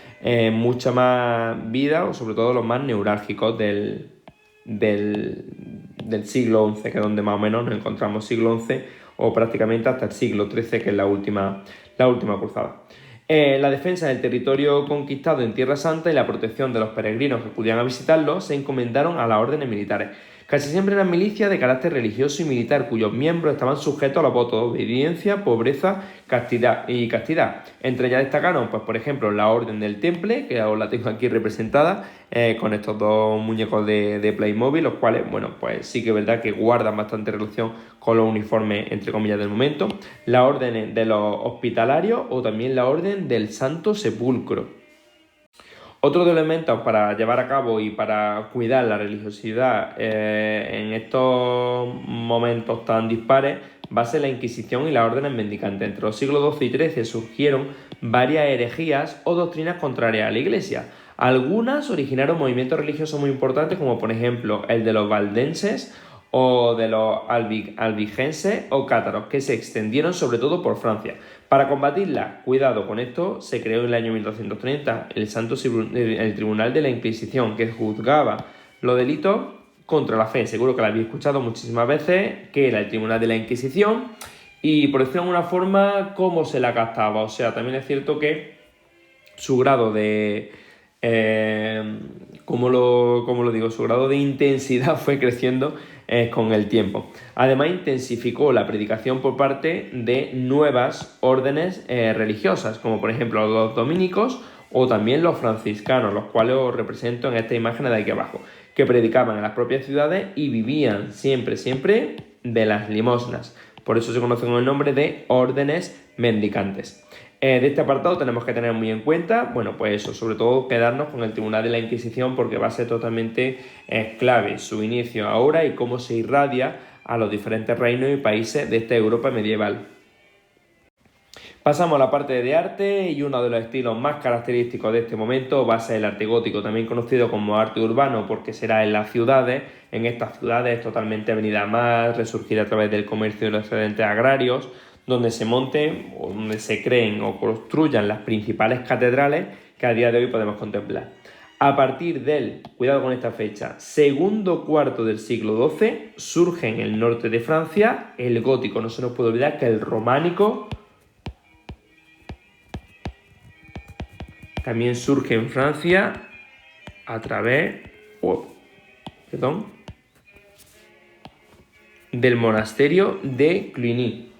[SPEAKER 1] mucha más vida, o sobre todo los más neurálgicos del siglo XI, que es donde más o menos nos encontramos, siglo XI o prácticamente hasta el siglo XIII, que es la última cruzada. La defensa del territorio conquistado en Tierra Santa y la protección de los peregrinos que acudían a visitarlo se encomendaron a las órdenes militares. Casi siempre eran milicias de carácter religioso y militar, cuyos miembros estaban sujetos a los votos de obediencia, pobreza, castidad. Entre ellas destacaron, pues por ejemplo, la Orden del Temple, que ahora la tengo aquí representada, con estos dos muñecos de Playmobil, los cuales, bueno, pues sí que es verdad que guardan bastante relación con los uniformes, entre comillas, del momento. La Orden de los Hospitalarios o también la Orden del Santo Sepulcro. Otro de los elementos para llevar a cabo y para cuidar la religiosidad en estos momentos tan dispares va a ser la Inquisición y las órdenes mendicantes. Entre los siglos XII y XIII surgieron varias herejías o doctrinas contrarias a la Iglesia. Algunas originaron movimientos religiosos muy importantes, como por ejemplo el de los valdenses o de los albigenses o cátaros, que se extendieron sobre todo por Francia. Para combatirla, cuidado con esto, se creó en el año 1230 el Tribunal de la Inquisición, que juzgaba los delitos contra la fe. Seguro que lo habéis escuchado muchísimas veces, que era el Tribunal de la Inquisición, y por decirlo de alguna forma, cómo se la captaba. O sea, también es cierto que su grado de... su grado de intensidad fue creciendo con el tiempo. Además, intensificó la predicación por parte de nuevas órdenes religiosas, como por ejemplo los dominicos o también los franciscanos, los cuales os represento en esta imagen de aquí abajo, que predicaban en las propias ciudades y vivían siempre de las limosnas. Por eso se conocen con el nombre de órdenes mendicantes. De este apartado tenemos que tener muy en cuenta, bueno, pues eso, sobre todo quedarnos con el Tribunal de la Inquisición, porque va a ser totalmente clave su inicio ahora y cómo se irradia a los diferentes reinos y países de esta Europa medieval. Pasamos a la parte de arte, y uno de los estilos más característicos de este momento va a ser el arte gótico, también conocido como arte urbano, porque será en las ciudades. En estas ciudades totalmente Avenida Más, resurgir a través del comercio y los excedentes agrarios, donde se monten o donde se creen o construyan las principales catedrales que a día de hoy podemos contemplar. A partir del, cuidado con esta fecha, segundo cuarto del siglo XII, surge en el norte de Francia el gótico. No se nos puede olvidar que el románico también surge en Francia a través del monasterio de Cluny.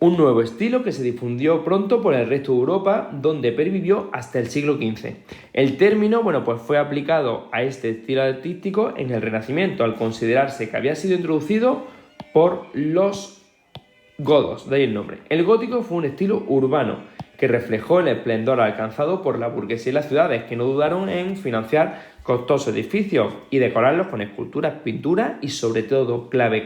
[SPEAKER 1] Un nuevo estilo que se difundió pronto por el resto de Europa, donde pervivió hasta el siglo XV. El término, pues fue aplicado a este estilo artístico en el Renacimiento, al considerarse que había sido introducido por los godos, de ahí el nombre. El gótico fue un estilo urbano que reflejó el esplendor alcanzado por la burguesía y las ciudades, que no dudaron en financiar costosos edificios y decorarlos con esculturas, pinturas y sobre todo, clave,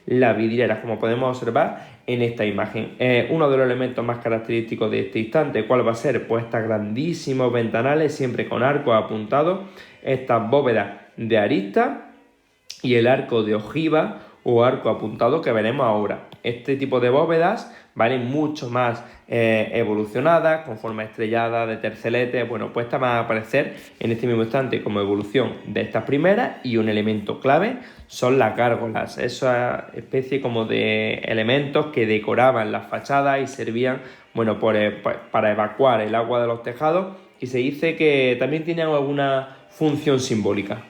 [SPEAKER 1] la vidriera, como podemos observar en esta imagen. Uno de los elementos más característicos de este instante, ¿cuál va a ser? Pues estos grandísimos ventanales, siempre con arcos apuntados, estas bóvedas de arista y el arco de ojiva o arco apuntado que veremos ahora. Este tipo de bóvedas valen mucho más evolucionadas, con forma estrellada, de tercelete. Bueno, pues esta va a aparecer en este mismo instante como evolución de estas primeras, y un elemento clave son las gárgolas, esa especie como de elementos que decoraban las fachadas y servían, bueno, para evacuar el agua de los tejados, y se dice que también tenían alguna función simbólica.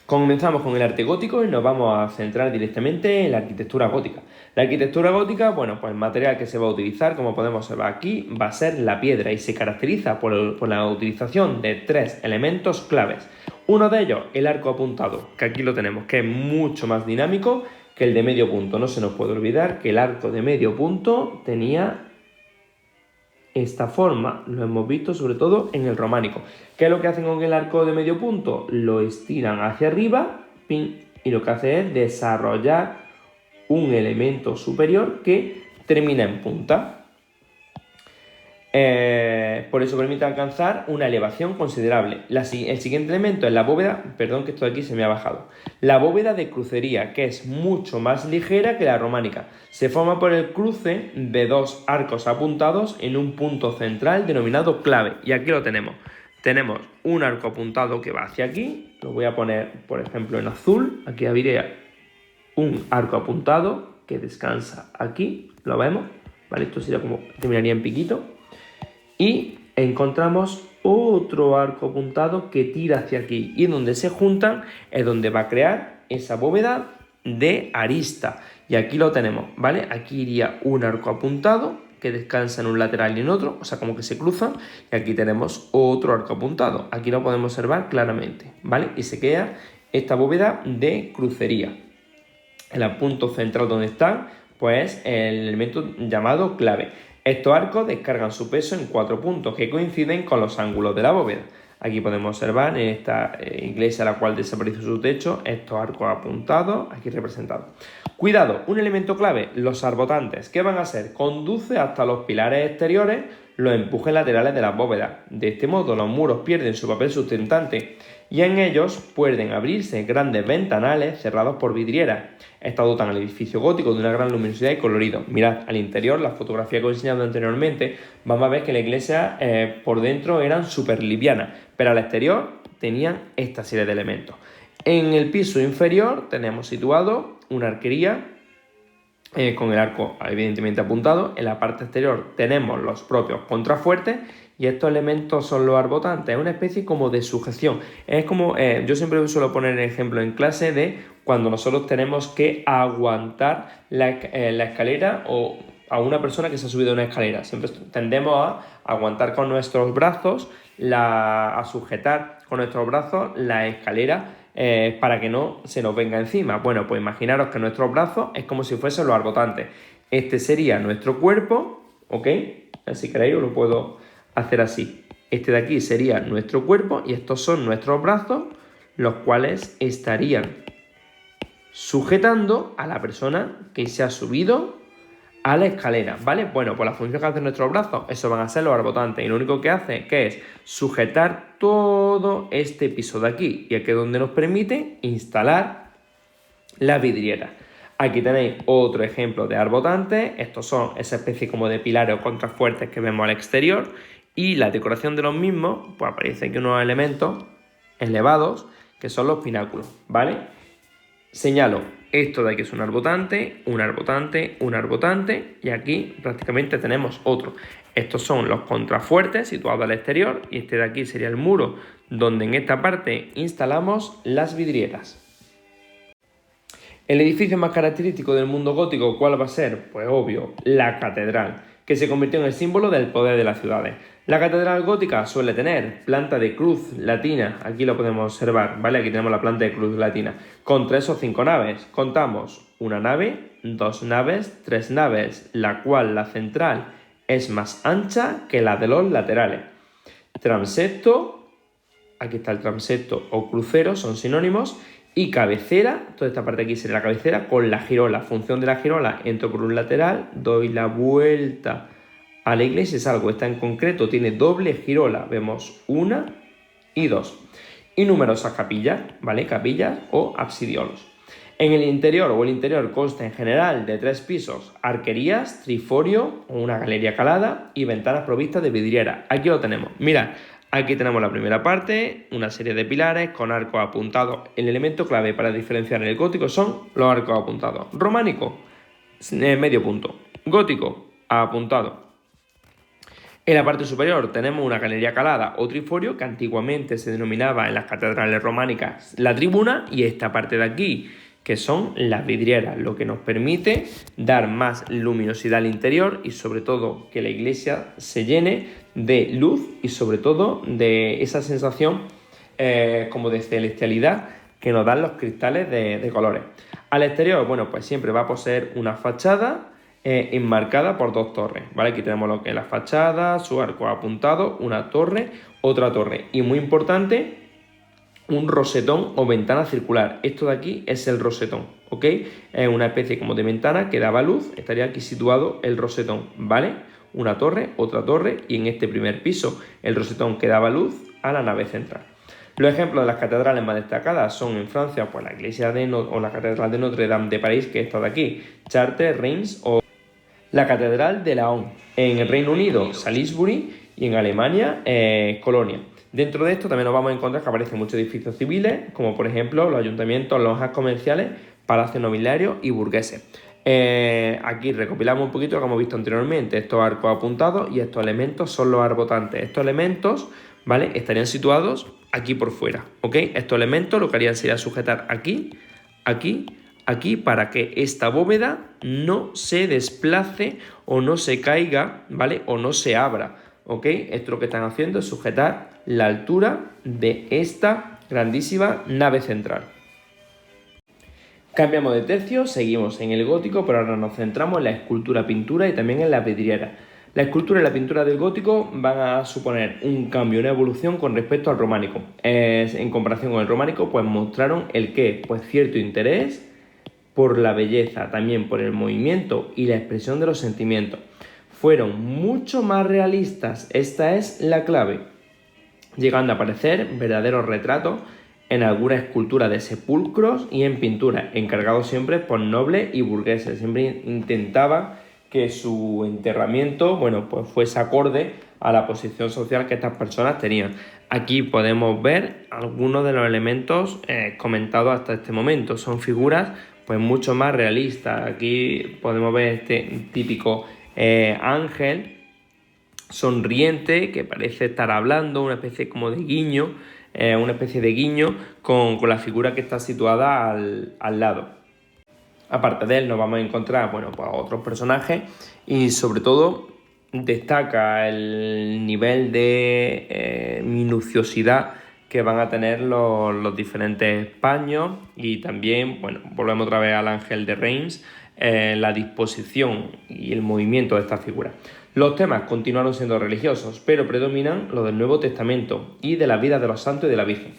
[SPEAKER 1] Comenzamos con el arte gótico y nos vamos a centrar directamente en la arquitectura gótica. La arquitectura gótica, bueno, pues el material que se va a utilizar, como podemos observar aquí, va a ser la piedra y se caracteriza por la utilización de 3 elementos claves. Uno de ellos, el arco apuntado, que aquí lo tenemos, que es mucho más dinámico que el de medio punto. No se nos puede olvidar que el arco de medio punto tenía esta forma, lo hemos visto sobre todo en el románico. ¿Qué es lo que hacen con el arco de medio punto? Lo estiran hacia arriba, pin, y lo que hace es desarrollar un elemento superior que termina en punta. Por eso permite alcanzar una elevación considerable. El siguiente elemento es la bóveda, perdón que esto de aquí se me ha bajado, la bóveda de crucería, que es mucho más ligera que la románica. Se forma por el cruce de 2 arcos apuntados en un punto central denominado clave, y aquí lo tenemos. Tenemos un arco apuntado que va hacia aquí, lo voy a poner por ejemplo en azul, aquí habría un arco apuntado que descansa aquí, lo vemos, ¿vale? Esto sería como, terminaría en piquito. Y encontramos otro arco apuntado que tira hacia aquí, y donde se juntan es donde va a crear esa bóveda de arista, y aquí lo tenemos, ¿vale? Aquí iría un arco apuntado que descansa en un lateral y en otro, o sea, como que se cruzan, y aquí tenemos otro arco apuntado, aquí lo podemos observar claramente, ¿vale? Y se crea esta bóveda de crucería. En el punto central donde está, pues el elemento llamado clave. Estos arcos descargan su peso en 4 puntos que coinciden con los ángulos de la bóveda. Aquí podemos observar en esta iglesia a la cual desapareció su techo estos arcos apuntados, aquí representados. Cuidado, un elemento clave, los arbotantes. ¿Qué van a hacer? Conduce hasta los pilares exteriores los empujes laterales de las bóvedas. De este modo los muros pierden su papel sustentante y en ellos pueden abrirse grandes ventanales cerrados por vidrieras. Estas dotan al edificio gótico de una gran luminosidad y colorido. Mirad, al interior, la fotografía que os he enseñado anteriormente, vamos a ver que la iglesia por dentro eran súper livianas, pero al exterior tenían esta serie de elementos. En el piso inferior tenemos situado una arquería con el arco evidentemente apuntado. En la parte exterior tenemos los propios contrafuertes y estos elementos son los arbotantes. Es una especie como de sujeción. Es como, yo siempre suelo poner el ejemplo en clase de cuando nosotros tenemos que aguantar la escalera o a una persona que se ha subido a una escalera. Siempre tendemos a aguantar con nuestros brazos, a sujetar con nuestros brazos la escalera para que no se nos venga encima. Bueno, pues imaginaros que nuestros brazos es como si fuesen los arbotantes. Este sería nuestro cuerpo, ¿ok? Si queréis os lo puedo hacer así. Este de aquí sería nuestro cuerpo y estos son nuestros brazos, los cuales estarían sujetando a la persona que se ha subido a la escalera, ¿vale? Bueno, pues la función que hacen nuestros brazos, eso van a ser los arbotantes, y lo único que hace que es sujetar todo este piso de aquí, y aquí es donde nos permite instalar las vidrieras. Aquí tenéis otro ejemplo de arbotantes. Estos son esa especie como de pilares o contrafuertes que vemos al exterior, y la decoración de los mismos, pues aparece aquí unos elementos elevados que son los pináculos, ¿vale? Señalo, esto de aquí es un arbotante, un arbotante, un arbotante, y aquí prácticamente tenemos otro. Estos son los contrafuertes situados al exterior, y este de aquí sería el muro donde en esta parte instalamos las vidrieras. El edificio más característico del mundo gótico, ¿cuál va a ser? Pues obvio, la catedral, que se convirtió en el símbolo del poder de las ciudades. La catedral gótica suele tener planta de cruz latina, aquí lo podemos observar, ¿vale? Aquí tenemos la planta de cruz latina, con 3 o 5 naves. Contamos una nave, 2 naves, 3 naves, la cual la central es más ancha que la de los laterales. Transepto, aquí está el transepto o crucero, son sinónimos, Y cabecera, toda esta parte aquí sería la cabecera con la girola. Función de la girola, entro por un lateral, doy la vuelta a la iglesia y salgo. Esta en concreto tiene doble girola. Vemos 1 y 2. Y numerosas capillas, ¿vale? Capillas o absidiolos. En el interior consta en general de 3 pisos, arquerías, triforio o una galería calada y ventanas provistas de vidriera. Aquí lo tenemos. Mirad, aquí tenemos la primera parte, una serie de pilares con arcos apuntados. El elemento clave para diferenciar el gótico son los arcos apuntados. Románico, medio punto. Gótico, apuntado. En la parte superior tenemos una galería calada o triforio que antiguamente se denominaba en las catedrales románicas la tribuna, y esta parte de aquí que son las vidrieras, lo que nos permite dar más luminosidad al interior y sobre todo que la iglesia se llene de luz y sobre todo de esa sensación como de celestialidad que nos dan los cristales de colores. Al exterior, bueno, pues siempre va a poseer una fachada enmarcada por 2 torres, ¿vale? Aquí tenemos lo que es la fachada, su arco apuntado, una torre, otra torre y muy importante, un rosetón o ventana circular. Esto de aquí es el rosetón, ¿ok? Es una especie como de ventana que daba luz, estaría aquí situado el rosetón, ¿vale? Una torre, otra torre y en este primer piso el rosetón que daba luz a la nave central. Los ejemplos de las catedrales más destacadas son en Francia, pues la iglesia o la catedral de Notre Dame de París, que está de aquí, Chartres, Reims o la catedral de Laon. En el Reino Unido, Salisbury y en Alemania, Colonia. Dentro de esto también nos vamos a encontrar que aparecen muchos edificios civiles, como por ejemplo los ayuntamientos, lonjas comerciales, palacios nobiliarios y burgueses. Aquí recopilamos un poquito lo que hemos visto anteriormente. Estos arcos apuntados y estos elementos son los arbotantes. Estos elementos, ¿vale?, estarían situados aquí por fuera, ¿ok? Estos elementos lo que harían sería sujetar aquí, aquí, aquí, para que esta bóveda no se desplace o no se caiga, ¿vale?, o no se abra, ¿ok? Esto lo que están haciendo es sujetar la altura de esta grandísima nave central. Cambiamos de tercio, seguimos en el gótico, pero ahora nos centramos en la escultura, pintura y también en la vidriera. La escultura y la pintura del gótico van a suponer un cambio, una evolución con respecto al románico. En comparación con el románico, pues mostraron el qué, pues cierto interés por la belleza, también por el movimiento y la expresión de los sentimientos. Fueron mucho más realistas, esta es la clave, llegando a aparecer verdaderos retratos en alguna escultura de sepulcros y en pintura, encargados siempre por nobles y burgueses. Siempre intentaba que su enterramiento, bueno, pues fuese acorde a la posición social que estas personas tenían. Aquí podemos ver algunos de los elementos comentados hasta este momento. Son figuras pues mucho más realistas. Aquí podemos ver este típico ángel sonriente que parece estar hablando, una especie como de guiño, con la figura que está situada al lado. Aparte de él nos vamos a encontrar, bueno, pues otros personajes y sobre todo destaca el nivel de minuciosidad que van a tener los diferentes paños y también, bueno, volvemos otra vez al ángel de Reims, la disposición y el movimiento de esta figura. Los temas continuaron siendo religiosos, pero predominan los del Nuevo Testamento y de la vida de los santos y de la Virgen.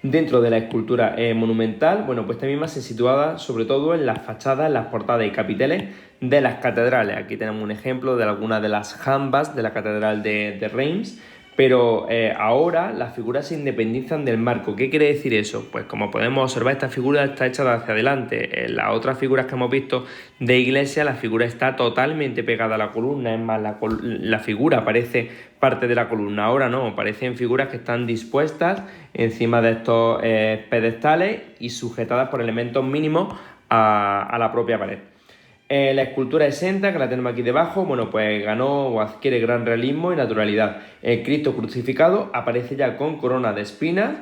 [SPEAKER 1] Dentro de la escultura monumental, bueno, pues esta misma se situaba sobre todo en las fachadas, en las portadas y capiteles de las catedrales. Aquí tenemos un ejemplo de algunas de las jambas de la catedral de Reims, pero ahora las figuras se independizan del marco. ¿Qué quiere decir eso? Pues como podemos observar, esta figura está hecha de hacia adelante. En las otras figuras que hemos visto de iglesia, la figura está totalmente pegada a la columna. Es más, la figura parece parte de la columna. Ahora no, parecen figuras que están dispuestas encima de estos pedestales y sujetadas por elementos mínimos a la propia pared. La escultura exenta, que la tenemos aquí debajo, bueno, pues ganó o adquiere gran realismo y naturalidad. El Cristo crucificado aparece ya con corona de espinas,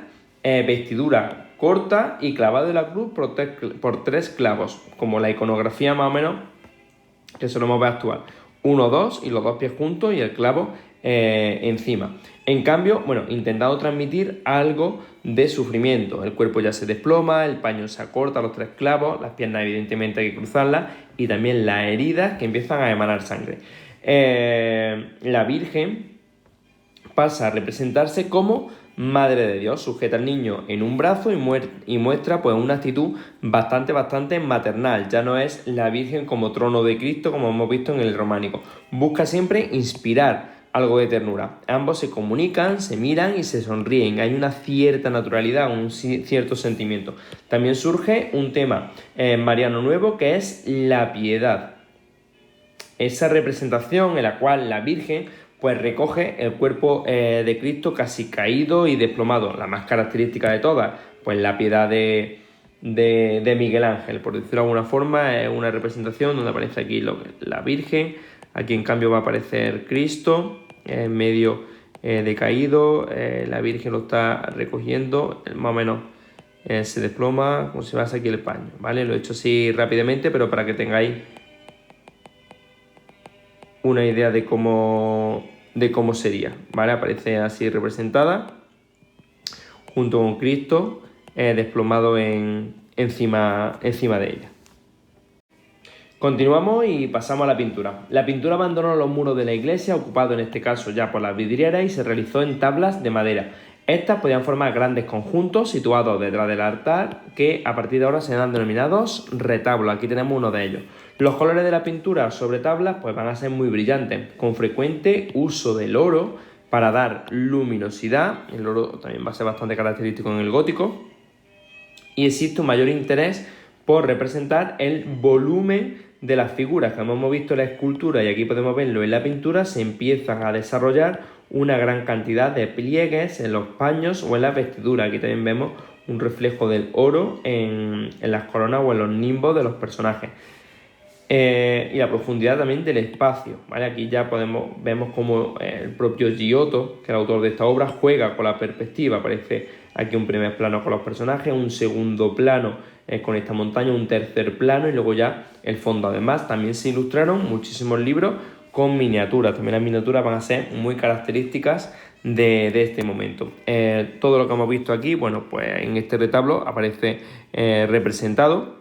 [SPEAKER 1] vestidura corta y clavado en la cruz por 3 clavos, como la iconografía más o menos que solemos ver actual. 1, 2 y los 2 pies juntos y el clavo encima. En cambio, bueno, intentando transmitir algo de sufrimiento. El cuerpo ya se desploma, el paño se acorta, los 3 clavos, las piernas evidentemente hay que cruzarlas y también las heridas que empiezan a emanar sangre. La Virgen pasa a representarse como Madre de Dios. Sujeta al niño en un brazo y muestra pues una actitud bastante maternal. Ya no es la Virgen como trono de Cristo como hemos visto en el románico. Busca siempre inspirar algo de ternura. Ambos se comunican, se miran y se sonríen. Hay una cierta naturalidad, un cierto sentimiento. También surge un tema mariano nuevo que es la piedad. Esa representación en la cual la Virgen pues recoge el cuerpo de Cristo casi caído y desplomado. La más característica de todas, pues la piedad de Miguel Ángel, por decirlo de alguna forma, es una representación donde aparece aquí la Virgen, aquí en cambio va a aparecer Cristo, medio decaído, la Virgen lo está recogiendo, más o menos se desploma como si fuese aquí el paño, ¿vale? Lo he hecho así rápidamente, pero para que tengáis una idea de cómo sería, ¿vale? Aparece así representada junto con Cristo desplomado encima de ella. Continuamos y pasamos a la pintura. La pintura abandonó los muros de la iglesia, ocupado en este caso ya por las vidrieras, y se realizó en tablas de madera. Estas podían formar grandes conjuntos situados detrás del altar que a partir de ahora serán denominados retablos. Aquí tenemos uno de ellos. Los colores de la pintura sobre tablas pues van a ser muy brillantes, con frecuente uso del oro para dar luminosidad. El oro también va a ser bastante característico en el gótico. Y existe un mayor interés por representar el volumen de las figuras. Como hemos visto en la escultura y aquí podemos verlo en la pintura, se empiezan a desarrollar una gran cantidad de pliegues en los paños o en las vestiduras. Aquí también vemos un reflejo del oro en las coronas o en los nimbos de los personajes. Y la profundidad también del espacio, ¿vale? Aquí ya vemos como el propio Giotto, que es el autor de esta obra, juega con la perspectiva. Aparece aquí un primer plano con los personajes, un segundo plano con esta montaña, un tercer plano y luego ya el fondo. Además, también se ilustraron muchísimos libros con miniaturas. También las miniaturas van a ser muy características de este momento. Todo lo que hemos visto aquí, bueno, pues en este retablo aparece representado.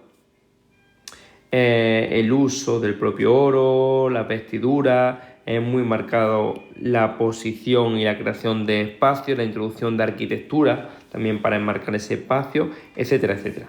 [SPEAKER 1] El uso del propio oro, la vestidura, es muy marcado la posición y la creación de espacios, la introducción de arquitectura también para enmarcar ese espacio, etcétera, etcétera.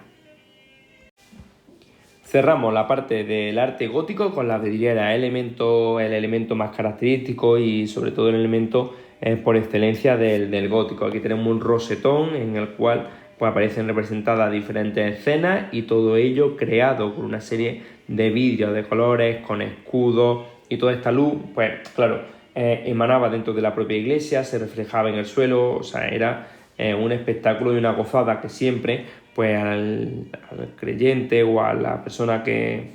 [SPEAKER 1] Cerramos la parte del arte gótico con la vidriera, el elemento más característico y sobre todo el elemento por excelencia del gótico. Aquí tenemos un rosetón en el cual pues aparecen representadas diferentes escenas y todo ello creado por una serie de vidrios de colores, con escudos, y toda esta luz, pues claro, emanaba dentro de la propia iglesia, se reflejaba en el suelo, o sea, era un espectáculo y una gozada que siempre pues al creyente o a la persona que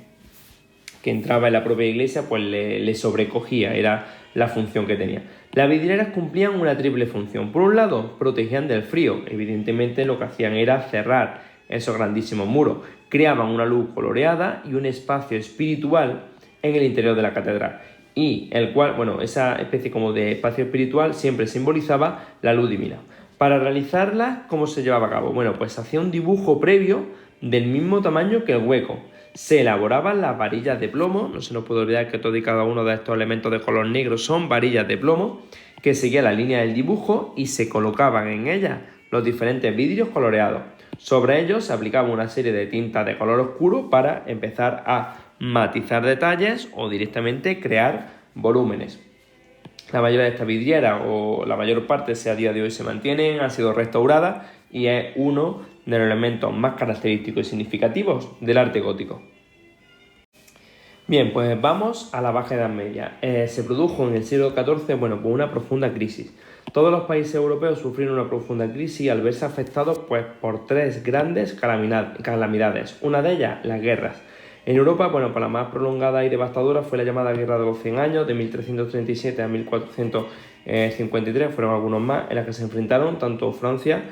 [SPEAKER 1] entraba en la propia iglesia pues le sobrecogía, era la función que tenía. Las vidrieras cumplían una triple función. Por un lado, protegían del frío. Evidentemente lo que hacían era cerrar esos grandísimos muros. Creaban una luz coloreada y un espacio espiritual en el interior de la catedral. Y el cual, bueno, esa especie como de espacio espiritual siempre simbolizaba la luz divina. Para realizarla, ¿cómo se llevaba a cabo? Bueno, pues hacía un dibujo previo del mismo tamaño que el hueco. Se elaboraban las varillas de plomo, no se nos puede olvidar que todo y cada uno de estos elementos de color negro son varillas de plomo, que seguían la línea del dibujo y se colocaban en ellas los diferentes vidrios coloreados. Sobre ellos se aplicaba una serie de tintas de color oscuro para empezar a matizar detalles o directamente crear volúmenes. La mayoría de estas vidrieras, o la mayor parte, a día de hoy se mantienen, han sido restauradas y es uno de los elementos más característicos y significativos del arte gótico. Bien, pues vamos a la Baja Edad Media. Se produjo en el siglo XIV, pues una profunda crisis. Todos los países europeos sufrieron una profunda crisis al verse afectados pues por tres grandes calamidades. Una de ellas, las guerras. En Europa, pues la más prolongada y devastadora fue la llamada Guerra de los 100 años, de 1337 a 1453, fueron algunos más, en las que se enfrentaron tanto Francia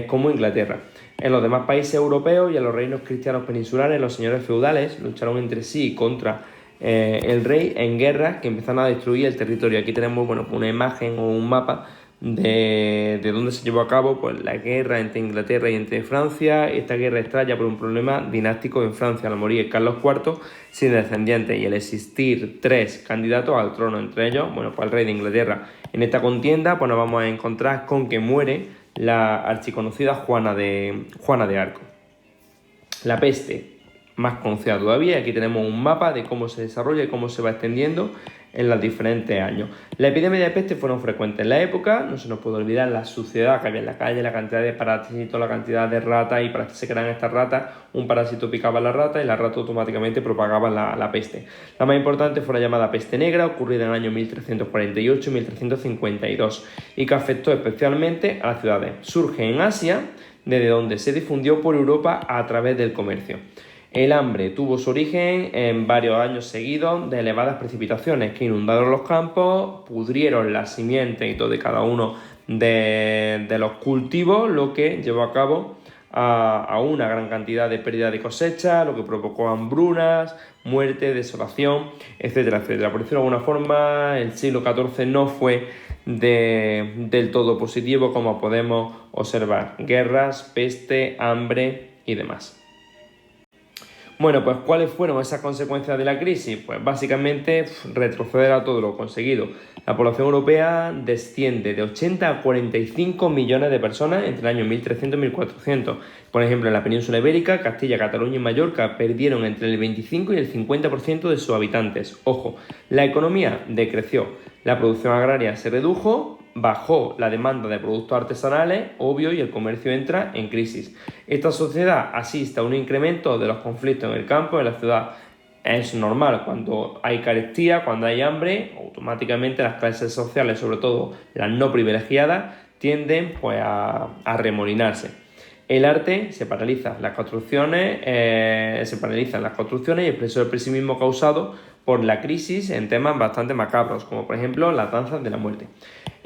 [SPEAKER 1] como Inglaterra. En los demás países europeos y en los reinos cristianos peninsulares, los señores feudales lucharon entre sí contra el rey en guerras que empezaron a destruir el territorio. Aquí tenemos una imagen o un mapa de dónde se llevó a cabo pues, la guerra entre Inglaterra y entre Francia. Esta guerra estalla por un problema dinástico en Francia al morir Carlos IV sin descendientes y al existir 3 candidatos al trono, entre ellos, bueno, pues el rey de Inglaterra. En esta contienda pues, nos vamos a encontrar con que muere la archiconocida Juana de Arco. La peste, más conocida todavía, aquí tenemos un mapa de cómo se desarrolla y cómo se va extendiendo en los diferentes años. Las epidemias de peste fueron frecuentes en la época, no se nos puede olvidar la suciedad que había en la calle, la cantidad de parásitos, la cantidad de ratas, y para que se crean estas ratas, un parásito picaba a la rata y la rata automáticamente propagaba la peste. La más importante fue la llamada peste negra, ocurrida en el año 1348 y 1352, y que afectó especialmente a las ciudades. Surge en Asia, desde donde se difundió por Europa a través del comercio. El hambre tuvo su origen en varios años seguidos de elevadas precipitaciones que inundaron los campos, pudrieron las simientes y todo de cada uno de los cultivos, lo que llevó a cabo a una gran cantidad de pérdida de cosecha, lo que provocó hambrunas, muerte, desolación, etcétera, etcétera. Por decirlo de alguna forma, el siglo XIV no fue del todo positivo, como podemos observar. Guerras, peste, hambre y demás. Bueno, pues ¿cuáles fueron esas consecuencias de la crisis? Pues básicamente retroceder a todo lo conseguido. La población europea desciende de 80 a 45 millones de personas entre el año 1300 y 1400. Por ejemplo, en la península ibérica, Castilla, Cataluña y Mallorca perdieron entre el 25 y el 50% de sus habitantes. Ojo, la economía decreció, la producción agraria se redujo, bajó la demanda de productos artesanales, obvio, y el comercio entra en crisis. Esta sociedad asiste a un incremento de los conflictos en el campo y en la ciudad. Es normal, cuando hay carestía, cuando hay hambre, automáticamente las clases sociales, sobre todo las no privilegiadas, tienden pues, a arremolinarse. El arte se paraliza, las construcciones y expresó el pesimismo causado por la crisis en temas bastante macabros, como por ejemplo las danzas de la muerte.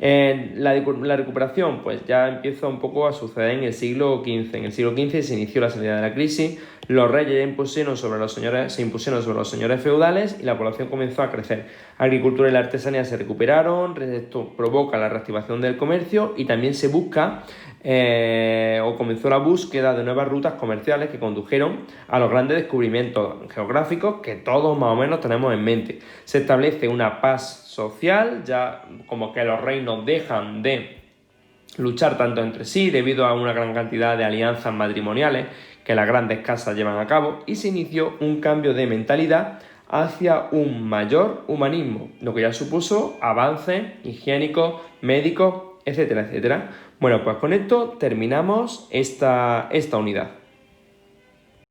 [SPEAKER 1] La recuperación pues ya empieza un poco a suceder en el siglo XV. En el siglo XV se inició la salida de la crisis, los reyes se impusieron sobre los señores feudales y la población comenzó a crecer. La agricultura y la artesanía se recuperaron, esto provoca la reactivación del comercio y también se busca comenzó la búsqueda de nuevas rutas comerciales que condujeron a los grandes descubrimientos geográficos que todos más o menos tenemos en mente. Se establece una paz social, ya como que los reinos dejan de luchar tanto entre sí debido a una gran cantidad de alianzas matrimoniales que las grandes casas llevan a cabo, y se inició un cambio de mentalidad hacia un mayor humanismo, lo que ya supuso avances higiénicos, médicos, etcétera, etcétera. Bueno, pues con esto terminamos esta unidad.